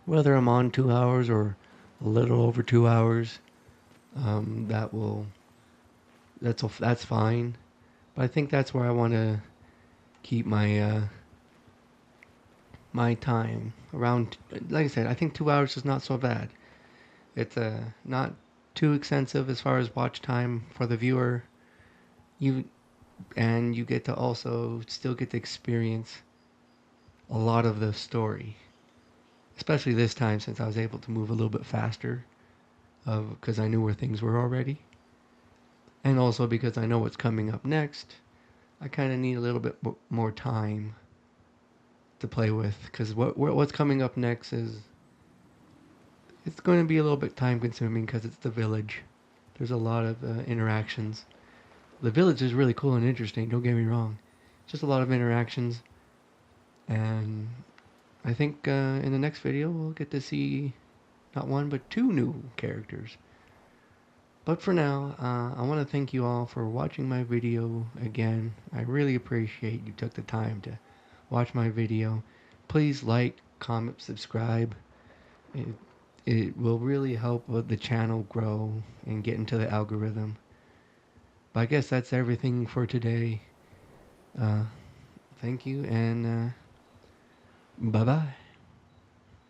whether I'm on 2 hours or a little over 2 hours, that's fine. But I think that's where I want to keep my my time around. Like I said, I think 2 hours is not so bad. It's not too extensive as far as watch time for the viewer. You get to also still get to experience a lot of the story, especially this time since I was able to move a little bit faster, because I knew where things were already, and also because I know what's coming up next. I kind of need a little bit more time to play with, because what's coming up next is it's going to be a little bit time consuming because it's the village. There's a lot of interactions. The village is really cool and interesting, don't get me wrong. Just a lot of interactions, and I think in the next video we'll get to see not one but two new characters. But for now, I want to thank you all for watching my video again. I really appreciate you took the time to watch my video. Please like, comment, subscribe. It will really help the channel grow and get into the algorithm. But I guess that's everything for today. Thank you, and bye-bye.